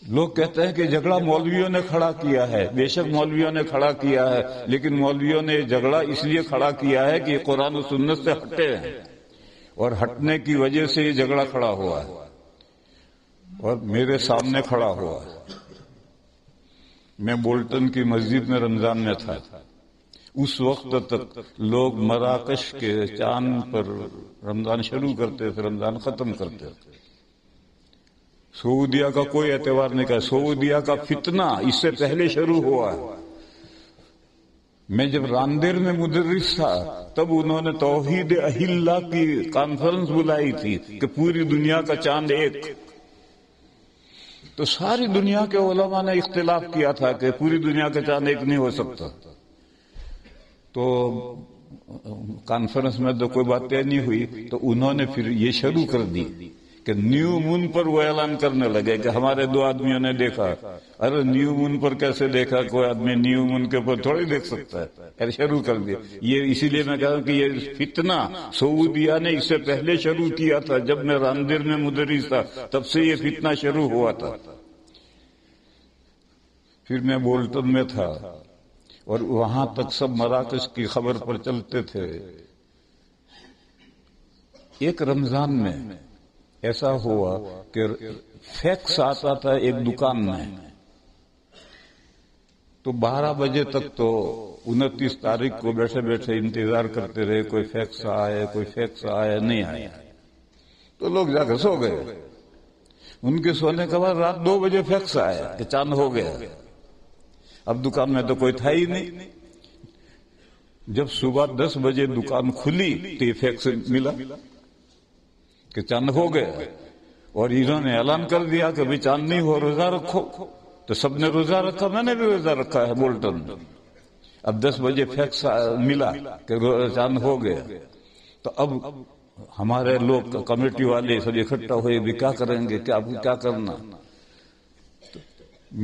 لوگ کہتے ہیں کہ جھگڑا مولویوں نے کھڑا کیا ہے، بے شک مولویوں نے کھڑا کیا ہے، لیکن مولویوں نے جھگڑا اس لیے کھڑا کیا ہے کہ یہ قرآن و سنت سے ہٹے ہیں، اور ہٹنے کی وجہ سے یہ جھگڑا کھڑا ہوا ہے، اور میرے سامنے کھڑا ہوا ہے۔ میں بولٹن کی مسجد میں رمضان میں تھا، اس وقت تک لوگ مراکش کے چاند پر رمضان شروع کرتے تھے، رمضان ختم کرتے تھے۔ سعودیہ کا کوئی اعتبار نہیں کیا، سعودیہ کا فتنہ اس سے پہلے شروع ہوا ہے۔ میں جب راندیر میں مدرس تھا تب انہوں نے توحید اہلہ کی کانفرنس بلائی تھی کہ پوری دنیا کا چاند ایک، تو ساری دنیا کے علماء نے اختلاف کیا تھا کہ پوری دنیا کا چاند ایک نہیں ہو سکتا۔ تو کانفرنس میں تو کوئی بات طے نہیں ہوئی، تو انہوں نے پھر یہ شروع کر دی کہ نیو مون پر وہ اعلان کرنے لگے کہ ہمارے 2 آدمیوں نے دیکھا۔ ارے نیو مون پر کیسے دیکھا؟ کوئی آدمی نیو مون کے اوپر تھوڑی دیکھ سکتا ہے۔ ارے شروع کر دیا یہ، اسی لیے میں کہا کہ یہ فتنہ سعودیہ نے اس سے پہلے شروع کیا تھا، جب میں راندیر میں مدرس تھا تب سے یہ فتنہ شروع ہوا تھا۔ پھر میں بولٹن میں تھا اور وہاں تک سب مراکش کی خبر پر چلتے تھے۔ ایک رمضان میں ایسا ہوا کہ فیکس آتا تھا ایک دکان میں تو 12 بجے تک تو 29 تاریخ کو بیٹھے بیٹھے انتظار کرتے رہے، کوئی فیکس آئے کوئی فیکس آئے، نہیں آیا تو لوگ جا کر سو گئے۔ ان کے سونے کے بعد رات 2 بجے فیکس آیا کہ چاند ہو گیا۔ اب دکان میں تو کوئی تھا ہی نہیں۔ جب صبح 10 بجے دکان کھلی تو یہ فیکس ملا کہ چاند ہو گیا، اور انہوں نے اعلان کر دیا کہ بھئی چاند نہیں ہو، روزہ رکھو۔ تو سب نے روزہ رکھا، میں نے بھی روزہ رکھا ہے بولٹن میں۔ اب 10 بجے فیکس ملا کہ چاند ہو گیا، تو اب ہمارے لوگ کمیٹی والے سب اکٹھا ہوئے، بھی کیا کریں گے، کیا کرنا۔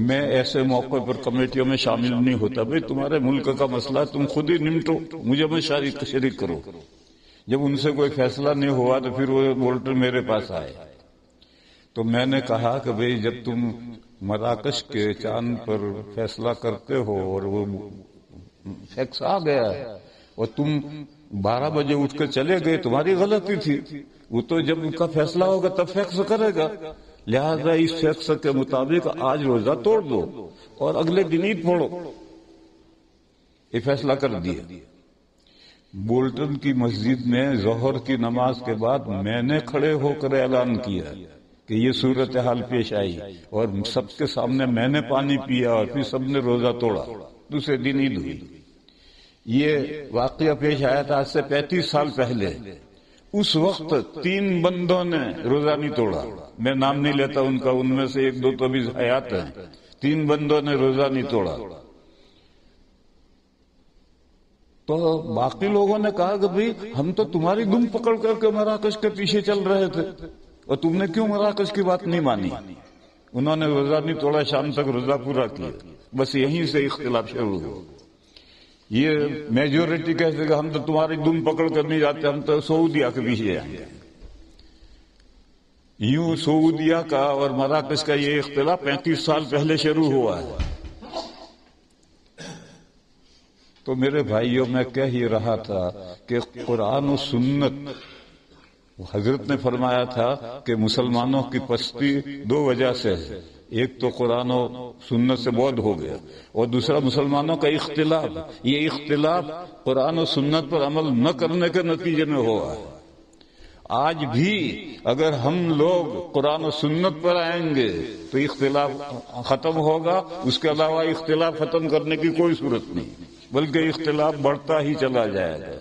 میں ایسے موقع پر کمیٹیوں میں شامل نہیں ہوتا، بھئی تمہارے ملک کا مسئلہ تم خود ہی نمٹو، مجھے میں شریک کرو۔ جب ان سے کوئی فیصلہ نہیں ہوا تو پھر وہ بولٹن میرے پاس آئے، تو میں نے کہا کہ بھئی جب تم مراکش کے چاند پر فیصلہ کرتے ہو اور وہ فیکس آ گیا اور تم 12 بجے اٹھ کر چلے گئے، تمہاری غلطی تھی۔ وہ تو جب ان کا فیصلہ ہوگا تب فیکس کرے گا، لہذا اس فیکس کے مطابق آج روزہ توڑ دو اور اگلے دن عید پڑھو۔ یہ فیصلہ کر دیا۔ بولٹن کی مسجد میں ظہر کی نماز کے بعد میں نے کھڑے ہو کر اعلان کیا کہ یہ صورتحال پیش آئی، اور سب کے سامنے میں نے پانی پیا اور پھر سب نے روزہ توڑا۔ دوسرے دن عید ہوئی۔ یہ واقعہ پیش آیا تھا آج سے 35 سال پہلے۔ اس وقت 3 بندوں نے روزہ نہیں توڑا، میں نام نہیں لیتا ان کا، ان میں سے 1-2 تو بھی حیات ہیں۔ 3 بندوں نے روزہ نہیں توڑا۔ تو باقی لوگوں نے کہا کہ بھئی ہم تو تمہاری دم پکڑ کر کے مراکش کے پیچھے چل رہے تھے، اور تم نے کیوں مراکش کی بات نہیں مانی۔ انہوں نے روزہ نہیں توڑا، شام تک روزہ پورا کیا۔ بس یہیں سے اختلاف شروع ہوا۔ یہ میجورٹی کہتے کہ ہم تو تمہاری دم پکڑ کر نہیں جاتے، ہم تو سعودیہ کے پیچھے جائیں گے۔ یوں سعودیہ کا اور مراکش کا یہ اختلاف 35 سال پہلے شروع ہوا ہے۔ تو میرے بھائیوں، میں کہہ ہی رہا تھا کہ قرآن و سنت، حضرت نے فرمایا تھا کہ مسلمانوں کی پستی 2 وجہ سے ہے۔ ایک تو قرآن و سنت سے بعد ہو گیا، اور دوسرا مسلمانوں کا اختلاف۔ یہ اختلاف قرآن و سنت پر عمل نہ کرنے کے نتیجے میں ہوا ہے۔ آج بھی اگر ہم لوگ قرآن و سنت پر آئیں گے تو اختلاف ختم ہوگا، اس کے علاوہ اختلاف ختم کرنے کی کوئی صورت نہیں، بلکہ اختلاف بڑھتا ہی چلا جائے گا۔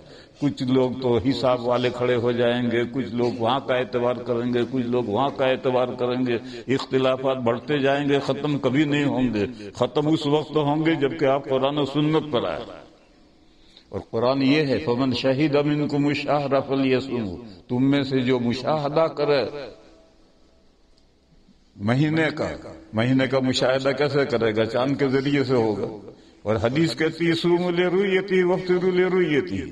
کچھ لوگ تو حساب والے کھڑے ہو جائیں گے، کچھ لوگ وہاں کا اعتبار کریں گے، کچھ لوگ وہاں کا اعتبار کریں گے۔ اختلافات بڑھتے جائیں گے، ختم کبھی نہیں ہوں گے۔ ختم اس وقت ہوں گے جبکہ آپ قرآن و سنت پر آئے، اور قرآن یہ ہے فَمَنْ شَهِدَ مِنْكُمُ الشَّهْرَ فَلْيَصُمْهُ، تم میں سے جو مشاہدہ کرے مہینے کا مشاہدہ کیسے کرے گا؟ چاند کے ذریعے سے ہوگا۔ اور حدیث کہتی ہے صوموا لرؤیتہ وافطروا لرؤیتہ،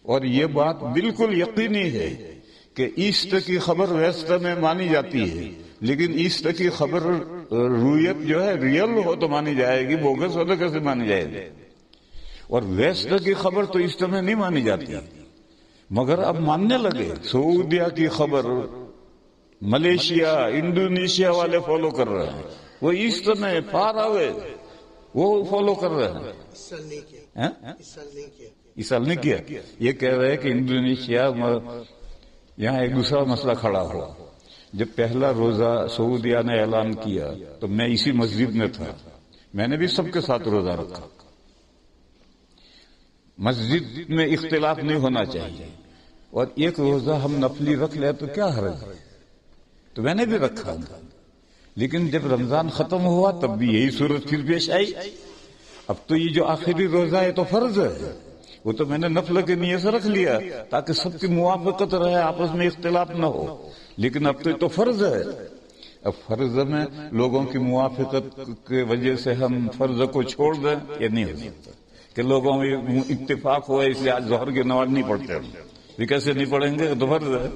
اور یہ بات بالکل یقینی ہے کہ ایسٹر کی خبر ویسٹر میں مانی جاتی ہے، لیکن ایسٹر کی خبر رویت جو ہے ریئل ہو تو مانی جائے گی، بوگس ہو تو کیسے مانی جائے گی؟ اور ویسٹر کی خبر تو ایسٹر میں نہیں مانی جاتی، مگر اب ماننے لگے۔ سعودیہ کی خبر ملیشیا، انڈونیشیا والے فالو کر رہے ہیں، وہ ایسٹر میں فار اوے وہ فالو کر رہے ہیں۔ اس سال نہیں کیا۔ یہ کہہ رہے ہیں کہ انڈونیشیا، یہاں ایک دوسرا مسئلہ کھڑا ہوا۔ جب پہلا روزہ سعودیہ نے اعلان کیا تو میں اسی مسجد میں تھا، میں نے بھی سب کے ساتھ روزہ رکھا۔ مسجد میں اختلاف نہیں ہونا چاہیے، اور ایک روزہ ہم نفلی رکھ لیں تو کیا حرج ہے؟ تو میں نے بھی رکھا، لیکن جب رمضان ختم ہوا تب بھی یہی صورت پھر پیش آئی۔ اب تو یہ جو آخری روزہ ہے تو فرض ہے، وہ تو میں نے نفل کے نیت سے رکھ لیا تاکہ سب کی موافقت رہے، آپس میں اختلاف نہ ہو، لیکن اب تو یہ تو فرض ہے۔ اب فرض میں لوگوں کی موافقت کی وجہ سے ہم فرض کو چھوڑ دیں، یہ نہیں ہو سکتا کہ لوگوں میں اتفاق ہوا اس لیے آج ظہر کی نماز نہیں پڑھتے ہم، یہ کیسے نہیں پڑھیں گے؟ تو فرض ہے۔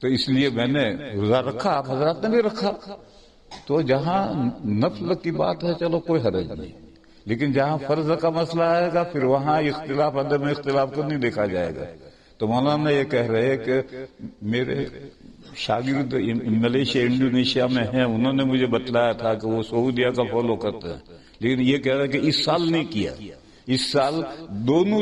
تو اس لیے میں نے روزہ رکھا، آپ حضرات نے بھی رکھا۔ تو جہاں نفل کی بات ہے چلو کوئی حرج نہیں، لیکن جہاں فرض کا مسئلہ آئے گا پھر وہاں اختلاف، عدم اختلاف کو نہیں دیکھا جائے گا۔ تو مولانا یہ کہہ رہے ہیں کہ میرے شاگرد ملیشیا، انڈونیشیا میں ہیں، انہوں نے مجھے بتلایا تھا کہ وہ سعودیہ کا فالو کرتے ہیں، لیکن یہ کہہ رہا ہے کہ اس سال نہیں کیا. اس سال دونوں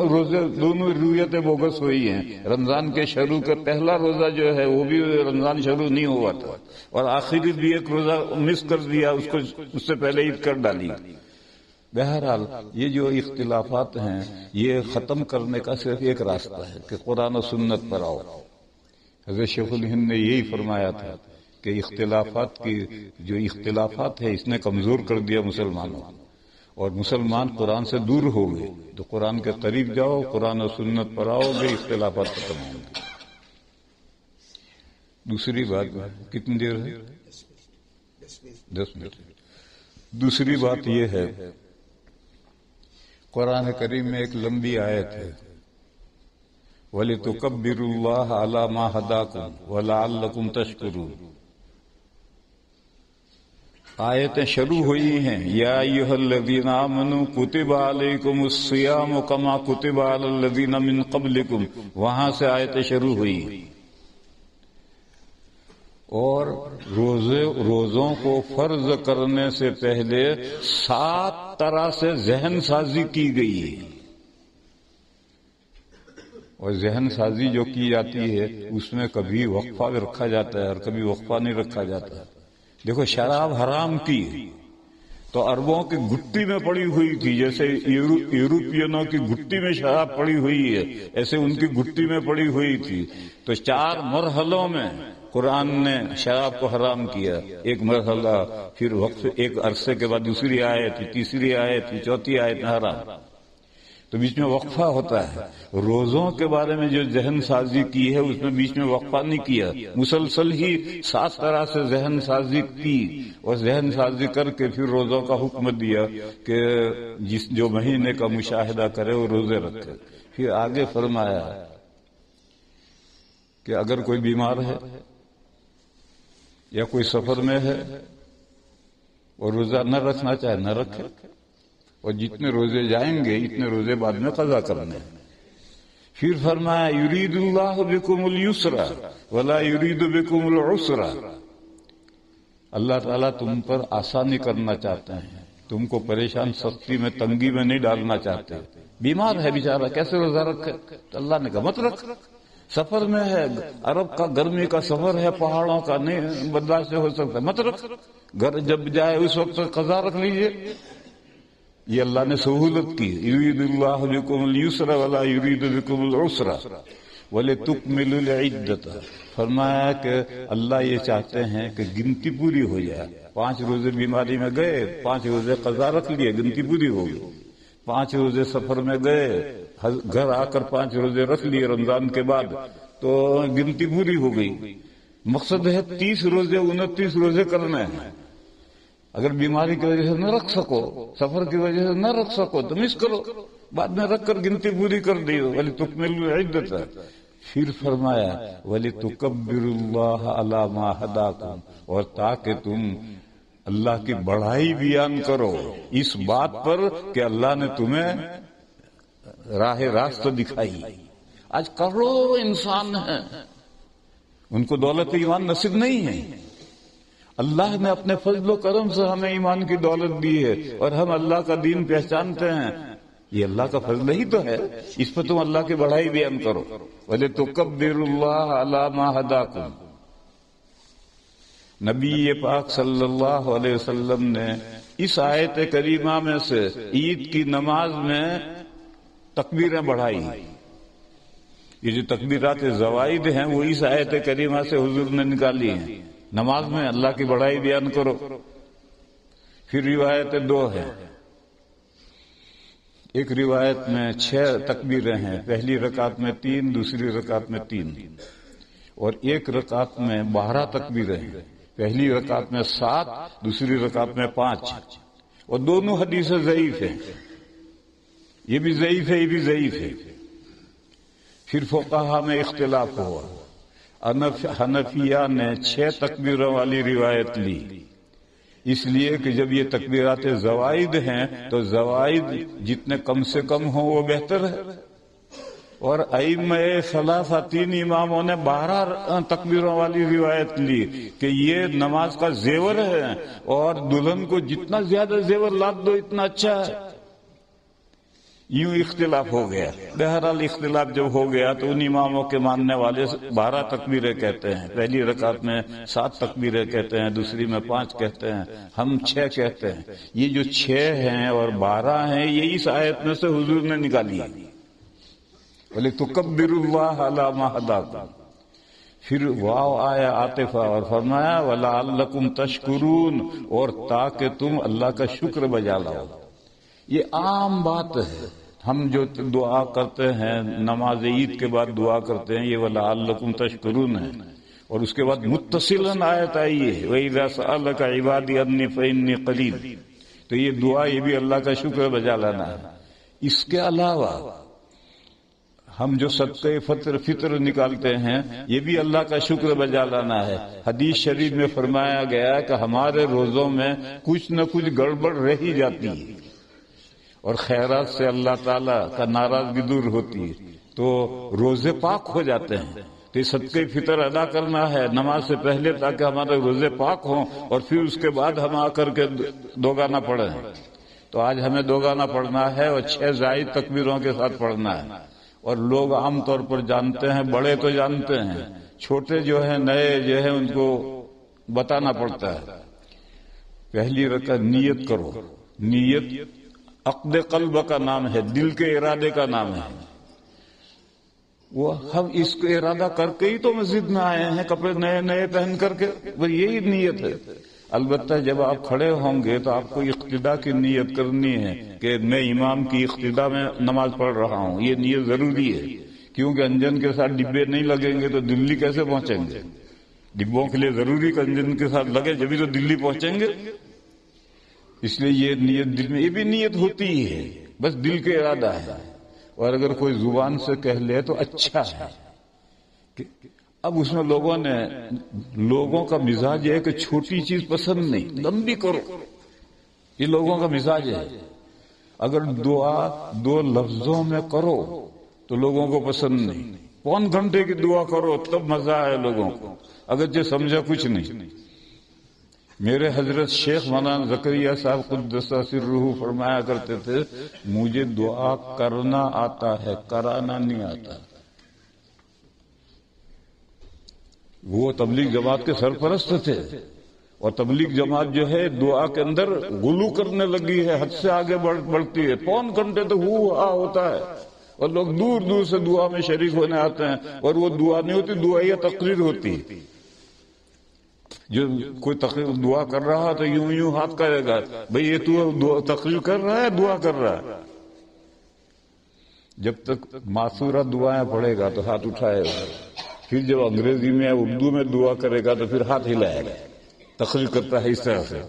روزے دونوں رویتیں بوگس ہوئی ہیں. رمضان کے شروع کا پہلا روزہ جو ہے وہ بھی رمضان شروع نہیں ہوا تھا، اور آخری بھی ایک روزہ مس کر دیا، اس سے پہلے عید کر ڈالی. بہرحال یہ جو اختلافات ہیں یہ ختم کرنے کا صرف ایک راستہ ہے کہ قرآن و سنت پر آؤ. حضرت شیخ الہند نے یہی فرمایا تھا کہ اختلافات ہے اس نے کمزور کر دیا مسلمانوں کو، اور مسلمان قرآن سے دور ہو گئے. تو قرآن کے قریب جاؤ، قرآن و سنت پر آؤ گے، اختلافات ختم ہوں گے. دوسری بات کتنی دیر ہے؟ 10 منٹ. دوسری بات یہ ہے، قرآن کریم میں ایک لمبی آیت ہے، وَلِتُكَبِّرُوا اللَّهَ عَلَى مَا هَدَاكُمْ وَلَعَلَّكُمْ تَشْكُرُونَ. آیتیں شروع ہوئی ہیں، یا ایھا الذین آمنوا کتب علیکم الصیام کما کتب علی الذین من قبلکم، وہاں سے آیتیں شروع ہوئی. اور روزوں کو فرض کرنے سے پہلے 7 طرح سے ذہن سازی کی گئی ہے. اور ذہن سازی جو کی جاتی ہے اس میں کبھی وقفہ رکھا جاتا ہے اور کبھی وقفہ نہیں رکھا جاتا. دیکھو شراب حرام کی تو عربوں کی گٹی میں پڑی ہوئی تھی، جیسے یورپینوں کی گٹی میں شراب پڑی ہوئی ہے ایسے ان کی گٹی میں پڑی ہوئی تھی. تو 4 مرحلوں میں قرآن نے شراب کو حرام کیا. ایک مرحلہ، پھر وقت ایک عرصے کے بعد دوسری آیت، تیسری آیت، چوتھی آیت میں حرام. تو بیچ میں وقفہ ہوتا ہے. روزوں کے بارے میں جو ذہن سازی کی ہے اس میں بیچ میں وقفہ نہیں کیا، مسلسل ہی 7 طرح سے ذہن سازی کی، اور ذہن سازی کر کے پھر روزوں کا حکم دیا کہ جو مہینے کا مشاہدہ کرے وہ روزے رکھے. پھر آگے فرمایا کہ اگر کوئی بیمار ہے یا کوئی سفر میں ہے اور روزہ نہ رکھنا چاہے نہ رکھے، اور جتنے روزے جائیں گے اتنے روزے بعد میں قضا کرنے. پھر فرمایا یرید اللہ بکم اليسر ولا یرید بکم العسر. اللہ تعالیٰ تم پر آسانی کرنا چاہتے ہیں، تم کو پریشان سختی میں تنگی میں نہیں ڈالنا چاہتے. بیمار ہے بیچارہ، کیسے روزہ رکھے؟ تو اللہ نے کہا مت رکھ. سفر میں ہے، عرب کا گرمی کا سفر ہے، پہاڑوں کا نہیں برداشت ہو سکتا، مت رکھ. گھر جب جائے اس وقت قضا رکھ لیجئے. یہ اللہ نے سہولت کی. یرید اللہ بکم اليسر ولا یرید بکم العسر وَلِتُكْمِلُوا الْعِدَّةَ. فرمایا کہ اللہ یہ چاہتے ہیں کہ گنتی پوری ہو جائے. 5 روزے بیماری میں گئے، 5 روزے قضا رکھ لیے، گنتی پوری ہو گئی. 5 روزے سفر میں گئے، گھر آ کر 5 روزے رکھ لیے رمضان کے بعد، تو گنتی پوری ہو گئی. مقصد ہے 30 روزے 29 روزے کرنے ہیں. اگر بیماری کی وجہ سے نہ رکھ سکو، سفر کی وجہ سے نہ رکھ سکو تو مس کرو، بعد میں رکھ کر گنتی پوری کر دیو. وَلِتُكْمِلُوا الْعِدَّةَ. پھر فرمایا وَلِتُكَبِّرُوا اللَّهَ عَلَى مَا هَدَاكُمْ، اور تاکہ تم اللہ کی بڑائی بیان کرو اس بات پر کہ اللہ نے تمہیں راہ راست دکھائی. آج کروڑوں انسان ہیں ان کو دولت ایمان نصیب نہیں ہے. اللہ نے اپنے فضل و کرم سے ہمیں ایمان کی دولت دی ہے اور ہم اللہ کا دین پہچانتے ہیں. یہ اللہ کا فضل ہی تو ہے، اس پر تم اللہ کی بڑائی بیان کرو. وَلِتُكَبِّرُوا اللَّهَ عَلَى مَا هَدَاكُمْ. نبی پاک صلی اللہ علیہ وسلم نے اس آیت کریمہ میں سے عید کی نماز میں تکبیریں بڑھائی. یہ جو تکبیرات زوائد ہیں وہ اس آیت کریمہ سے حضور نے نکالی ہیں. نماز میں اللہ کی بڑائی بیان کرو. پھر روایتیں 2 ہیں. ایک روایت میں 6 تکبیریں ہیں، پہلی رکعت میں 3، دوسری رکعت میں 3، اور ایک رکعت میں 12 تکبیریں ہیں، پہلی رکعت میں 7، دوسری رکعت میں 5، اور دونوں حدیثیں ضعیف ہیں. یہ بھی ضعیف ہے، یہ بھی ضعیف ہے. پھر فقہا میں اختلاف ہوا. حنفیہ نے 6 تکبیروں والی روایت لی، اس لیے کہ جب یہ تکبیرات زوائد ہیں تو زوائد جتنے کم سے کم ہوں وہ بہتر ہے. اور ائمہ ثلاثہ 3 اماموں نے 12 تکبیروں والی روایت لی کہ یہ نماز کا زیور ہے اور دلہن کو جتنا زیادہ زیور لاد دو اتنا اچھا ہے. یوں اختلاف ہو گیا. بہرحال اختلاف جب ہو گیا تو ان اماموں کے ماننے والے 12 تکبیریں کہتے ہیں. پہلی رکعت میں 7 تکبیریں کہتے ہیں, دوسری میں 5 کہتے ہیں, ہم 6 کہتے ہیں. یہ جو 6 ہیں اور 12 ہیں یہ اس آیت میں سے حضور نے نکالی ہے. وَلِتُكَبِّرُوا اللَّهَ عَلَىٰ مَا هَدَاكُمْ. پھر واو آیا عاطفہ اور فرمایا وَلَعَلَّكُمْ تَشْكُرُونَ, اور تاکہ تم اللہ کا شکر بجا لاؤ. یہ عام بات ہے. ہم جو دعا کرتے ہیں نماز عید کے بعد دعا کرتے ہیں یہ وَلَعَلَّكُمْ تَشْكُرُونَ ہے, اور اس کے بعد متصلاً آیت آئی ہے وَإِذَا سَأَلَكَ عِبَادِي عَنِّي فَإِنِّي قَرِيبٌ. تو یہ دعا یہ بھی اللہ کا شکر بجا لانا ہے. اس کے علاوہ ہم جو صدقہ فطر نکالتے ہیں یہ بھی اللہ کا شکر بجا لانا ہے. حدیث شریف میں فرمایا گیا کہ ہمارے روزوں میں کچھ نہ کچھ گڑبڑ رہ ہی جاتی ہے اور خیرات سے اللہ تعالیٰ کا ناراضگی دور ہوتی ہے, تو روزے پاک ہو جاتے ہیں. تو صدقہ فطر ادا کرنا ہے نماز سے پہلے تاکہ ہمارے روزے پاک ہوں اور پھر اس کے بعد ہم آ کر کے دوگانا پڑھیں. تو آج ہمیں دوگانا پڑھنا ہے اور 6 زائد تکبیروں کے ساتھ پڑھنا ہے. اور لوگ عام طور پر جانتے ہیں, بڑے تو جانتے ہیں, چھوٹے جو ہیں نئے جو ہیں ان کو بتانا پڑتا ہے. پہلی رکعت نیت کرو. نیت عقد قلب کا نام ہے, دل کے ارادے کا نام ہے. وہ ہم اس کو ارادہ کر کے ہی تو مسجد میں آئے ہیں, کپڑے نئے نئے پہن کر کے, بس یہی نیت ہے. البتہ جب آپ کھڑے ہوں گے تو آپ کو اقتداء کی نیت کرنی ہے کہ میں امام کی اقتداء میں نماز پڑھ رہا ہوں. یہ نیت ضروری ہے, کیونکہ انجن کے ساتھ ڈبے نہیں لگیں گے تو دلی کیسے پہنچیں گے؟ ڈبوں کے لیے ضروری کہ انجن کے ساتھ لگے جبھی تو دلی پہنچیں گے. اس لیے یہ نیت دل میں, یہ بھی نیت ہوتی ہے, بس دل کے ارادہ ہے. اور اگر کوئی زبان سے کہہ لے تو اچھا ہے. اب اس میں لوگوں کا مزاج ہے کہ چھوٹی چیز پسند نہیں, لمبی کرو. یہ لوگوں کا مزاج ہے. اگر دعا 2 لفظوں میں کرو تو لوگوں کو پسند نہیں. 1 گھنٹے کی دعا کرو تب مزہ ہے لوگوں کو, اگرچہ سمجھا کچھ نہیں. میرے حضرت شیخ مولانا زکریا صاحب قدس سرہ فرمایا کرتے تھے مجھے دعا کرنا آتا ہے, کرانا نہیں آتا. وہ تبلیغ جماعت کے سرپرست تھے, اور تبلیغ جماعت جو ہے دعا کے اندر غلو کرنے لگی ہے, حد سے آگے بڑھتی ہے. 1 گھنٹے تو ہوتا ہے اور لوگ دور دور سے دعا میں شریک ہونے آتے ہیں, اور وہ دعا نہیں ہوتی, دعا یہ تقریر ہوتی. جو کوئی دعا کر رہا تو یوں ہاتھ کرے گا, بھئی یہ تو تقریر کر رہا ہے دعا کر رہا ہے. جب تک معصورہ دعائیں پڑھے گا تو ہاتھ اٹھائے گا, پھر جب انگریزی میں اردو میں دعا کرے گا تو پھر ہاتھ ہلائے گا. تقریر کرتا ہے اس طرح سے.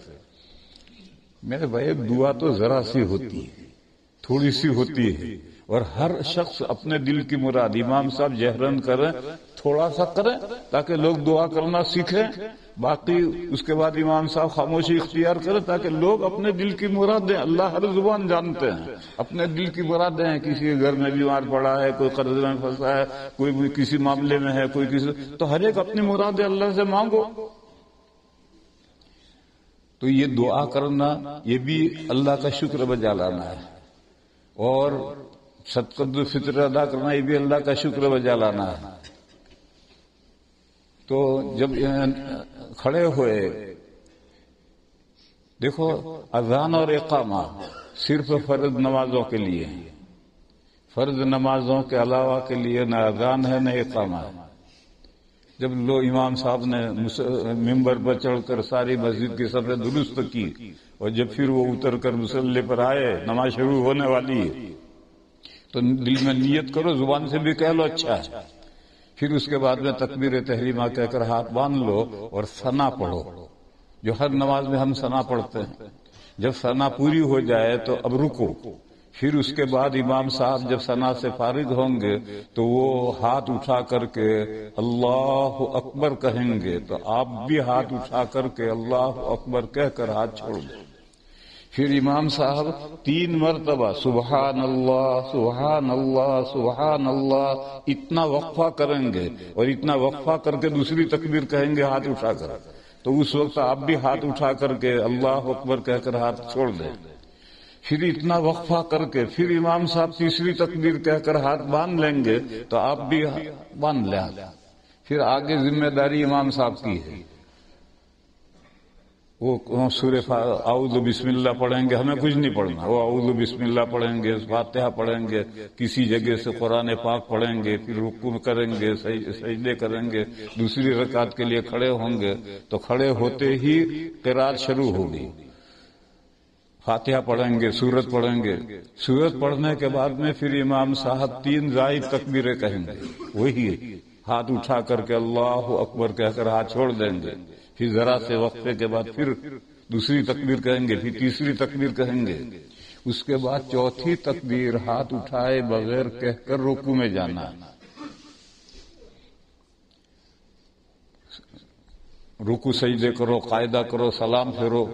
میرے بھائی دعا تو ذرا سی ہوتی ہے, تھوڑی سی ہوتی ہے, اور ہر شخص اپنے دل کی مراد امام صاحب جہرن کریں, تھوڑا سا کریں تاکہ لوگ دعا کرنا سیکھیں. باقی اس کے بعد امام صاحب خاموشی اختیار کریں تاکہ لوگ اپنے دل کی مرادیں, اللہ ہر زبان جانتے ہیں, اپنے دل کی مرادیں ہیں. کسی کے گھر میں بیمار پڑا ہے, کوئی قرض میں پھنسا ہے, کوئی کسی معاملے میں ہے, کوئی کسی, تو ہر ایک اپنی مرادیں اللہ سے مانگو. تو یہ دعا کرنا یہ بھی اللہ کا شکر بجا لانا ہے, اور صدقۃ الفطر ادا کرنا یہ بھی اللہ کا شکر بجا لانا ہے. تو جب کھڑے ہوئے, دیکھو اذان اور اقامہ صرف فرض نمازوں کے لیے, فرض نمازوں کے علاوہ کے لیے نہ اذان ہے نہ اقامہ ہے. جب لوگ امام صاحب نے ممبر پر چڑھ کر ساری مسجد کی صفیں درست کی, اور جب پھر وہ اتر کر مصلی پر آئے, نماز شروع ہونے والی ہے, تو دل میں نیت کرو, زبان سے بھی کہہ لو اچھا ہے. پھر اس کے بعد میں تکبیر تحریمہ کہہ کر ہاتھ باندھ لو اور ثنا پڑھو, جو ہر نماز میں ہم ثنا پڑھتے ہیں. جب ثنا پوری ہو جائے تو اب رکو. پھر اس کے بعد امام صاحب جب ثنا سے فارغ ہوں گے تو وہ ہاتھ اٹھا کر کے اللہ اکبر کہیں گے, تو آپ بھی ہاتھ اٹھا کر کے اللہ اکبر کہہ کر ہاتھ چھوڑ دو. پھر امام صاحب 3 مرتبہ سبحان اللہ سبحان اللہ سبحان اللہ اتنا وقفہ کریں گے، اور اتنا وقفہ کر کے دوسری تکبیر کہیں گے ہاتھ اٹھا کر. تو اس وقت آپ بھی ہاتھ اٹھا کر کے اللہ اکبر کہہ کر ہاتھ چھوڑ دیں. پھر اتنا وقفہ کر کے پھر امام صاحب تیسری تکبیر کہہ کر ہاتھ باندھ لیں گے تو آپ بھی باندھ لیں. پھر آگے ذمہ داری امام صاحب کی ہے. وہ سورہ اعوذ بسم اللہ پڑھیں گے، ہمیں کچھ نہیں پڑھنا. وہ اعوذ بسم اللہ پڑھیں گے، فاتحہ پڑھیں گے، کسی جگہ سے قرآن پاک پڑھیں گے، پھر رکوع کریں گے، سجدے کریں گے، دوسری رکعت کے لیے کھڑے ہوں گے. تو کھڑے ہوتے ہی قرات شروع ہوگی. فاتحہ پڑھیں گے، سورت پڑھیں گے. سورت پڑھنے کے بعد میں پھر امام صاحب 3 زائد تکبیریں کہیں گے، وہی ہاتھ اٹھا کر کے اللہ اکبر کہہ کر ہاتھ چھوڑ دیں گے. پھر ذرا سے وقفے کے بعد پھر دوسری تکبیر کہیں گے، پھر تیسری تکبیر کہیں گے. اس کے بعد چوتھی تکبیر ہاتھ اٹھائے بغیر کہہ کر رکوع میں جانا. رکوع سجدے کرو، قاعدہ کرو، سلام پھیرو،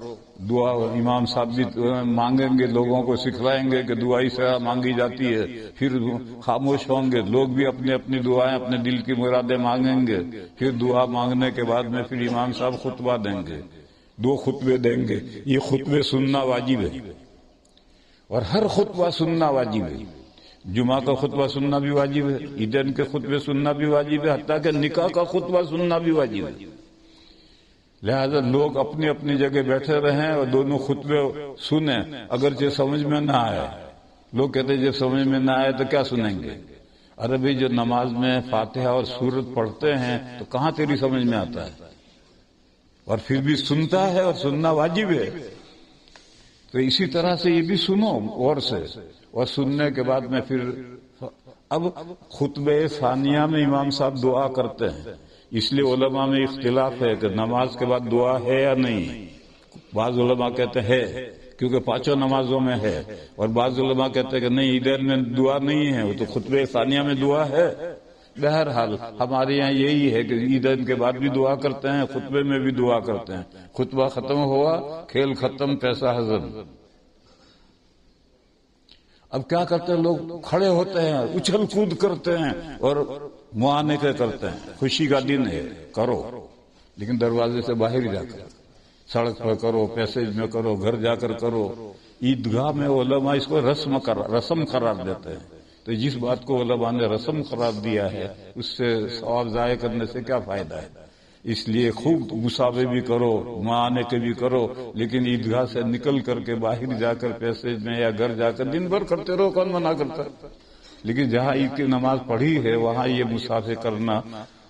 دعا امام صاحب بھی مانگیں گے، لوگوں کو سکھلائیں گے کہ دعا اس طرح مانگی جاتی ہے. پھر خاموش ہوں گے، لوگ بھی اپنی اپنی دعائیں اپنے دل کی مرادیں مانگیں گے. پھر دعا مانگنے کے بعد میں پھر امام صاحب خطبہ دیں گے، 2 خطبے دیں گے. یہ خطبے سننا واجب ہے، اور ہر خطبہ سننا واجب ہے. جمعہ کا خطبہ سننا بھی واجب ہے، عیدین کے خطبے سننا بھی واجب ہے، حتیٰ کہ نکاح کا خطبہ سننا بھی واجب ہے. لہذا لوگ اپنی اپنی جگہ بیٹھے رہیں اور دونوں خطبے سنیں، اگرچہ سمجھ میں نہ آئے. لوگ کہتے ہیں جب سمجھ میں نہ آئے تو کیا سنیں گے؟ ارے بھائی جو نماز میں فاتحہ اور سورت پڑھتے ہیں تو کہاں تیری سمجھ میں آتا ہے، اور پھر بھی سنتا ہے، اور سننا واجب ہے. تو اسی طرح سے یہ بھی سنو غور سے، اور سننے کے بعد میں پھر اب خطبہ ثانیہ میں امام صاحب دعا کرتے ہیں. اس لیے علماء میں اختلاف ہے کہ نماز کے بعد دعا ہے یا نہیں. بعض علماء کہتے ہیں کیونکہ 5 نمازوں میں ہے، اور بعض علماء کہتے ہیں کہ نہیں، عیدین میں دعا نہیں ہے، وہ تو خطبہ ثانیہ میں دعا ہے. بہرحال ہمارے یہاں یہی ہے کہ عیدین کے بعد بھی دعا کرتے ہیں، خطبے میں بھی دعا کرتے ہیں. خطبہ ختم ہوا، کھیل ختم، پیسہ ہضم. اب کیا کرتے ہیں لوگ؟ کھڑے ہوتے ہیں، اچھل کود کرتے ہیں اور معانقے کرتے ہیں. خوشی کا دن ہے، کرو، لیکن دروازے سے باہر جا کر، سڑک پر کرو، پیسج میں کرو، گھر جا کر کرو. عیدگاہ میں علماء اس کو رسم قرار دیتے ہیں. تو جس بات کو علماء نے رسم قرار دیا ہے اس سے ثواب ضائع کرنے سے کیا فائدہ ہے؟ اس لیے خوب مسابے بھی کرو، معانقے بھی کرو، لیکن عیدگاہ سے نکل کر کے باہر جا کر پیسج میں یا گھر جا کر دن بھر کرتے رہو، کون منع کرتا؟ لیکن جہاں عید کی نماز پڑھی ہے وہاں یہ مسافے کرنا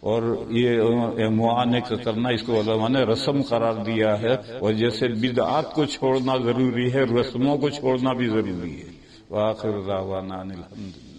اور یہ معانقے کرنا، اس کو علماء نے رسم قرار دیا ہے. اور جیسے بدعات کو چھوڑنا ضروری ہے، رسموں کو چھوڑنا بھی ضروری ہے. وآخر دعوانا ان الحمد للہ.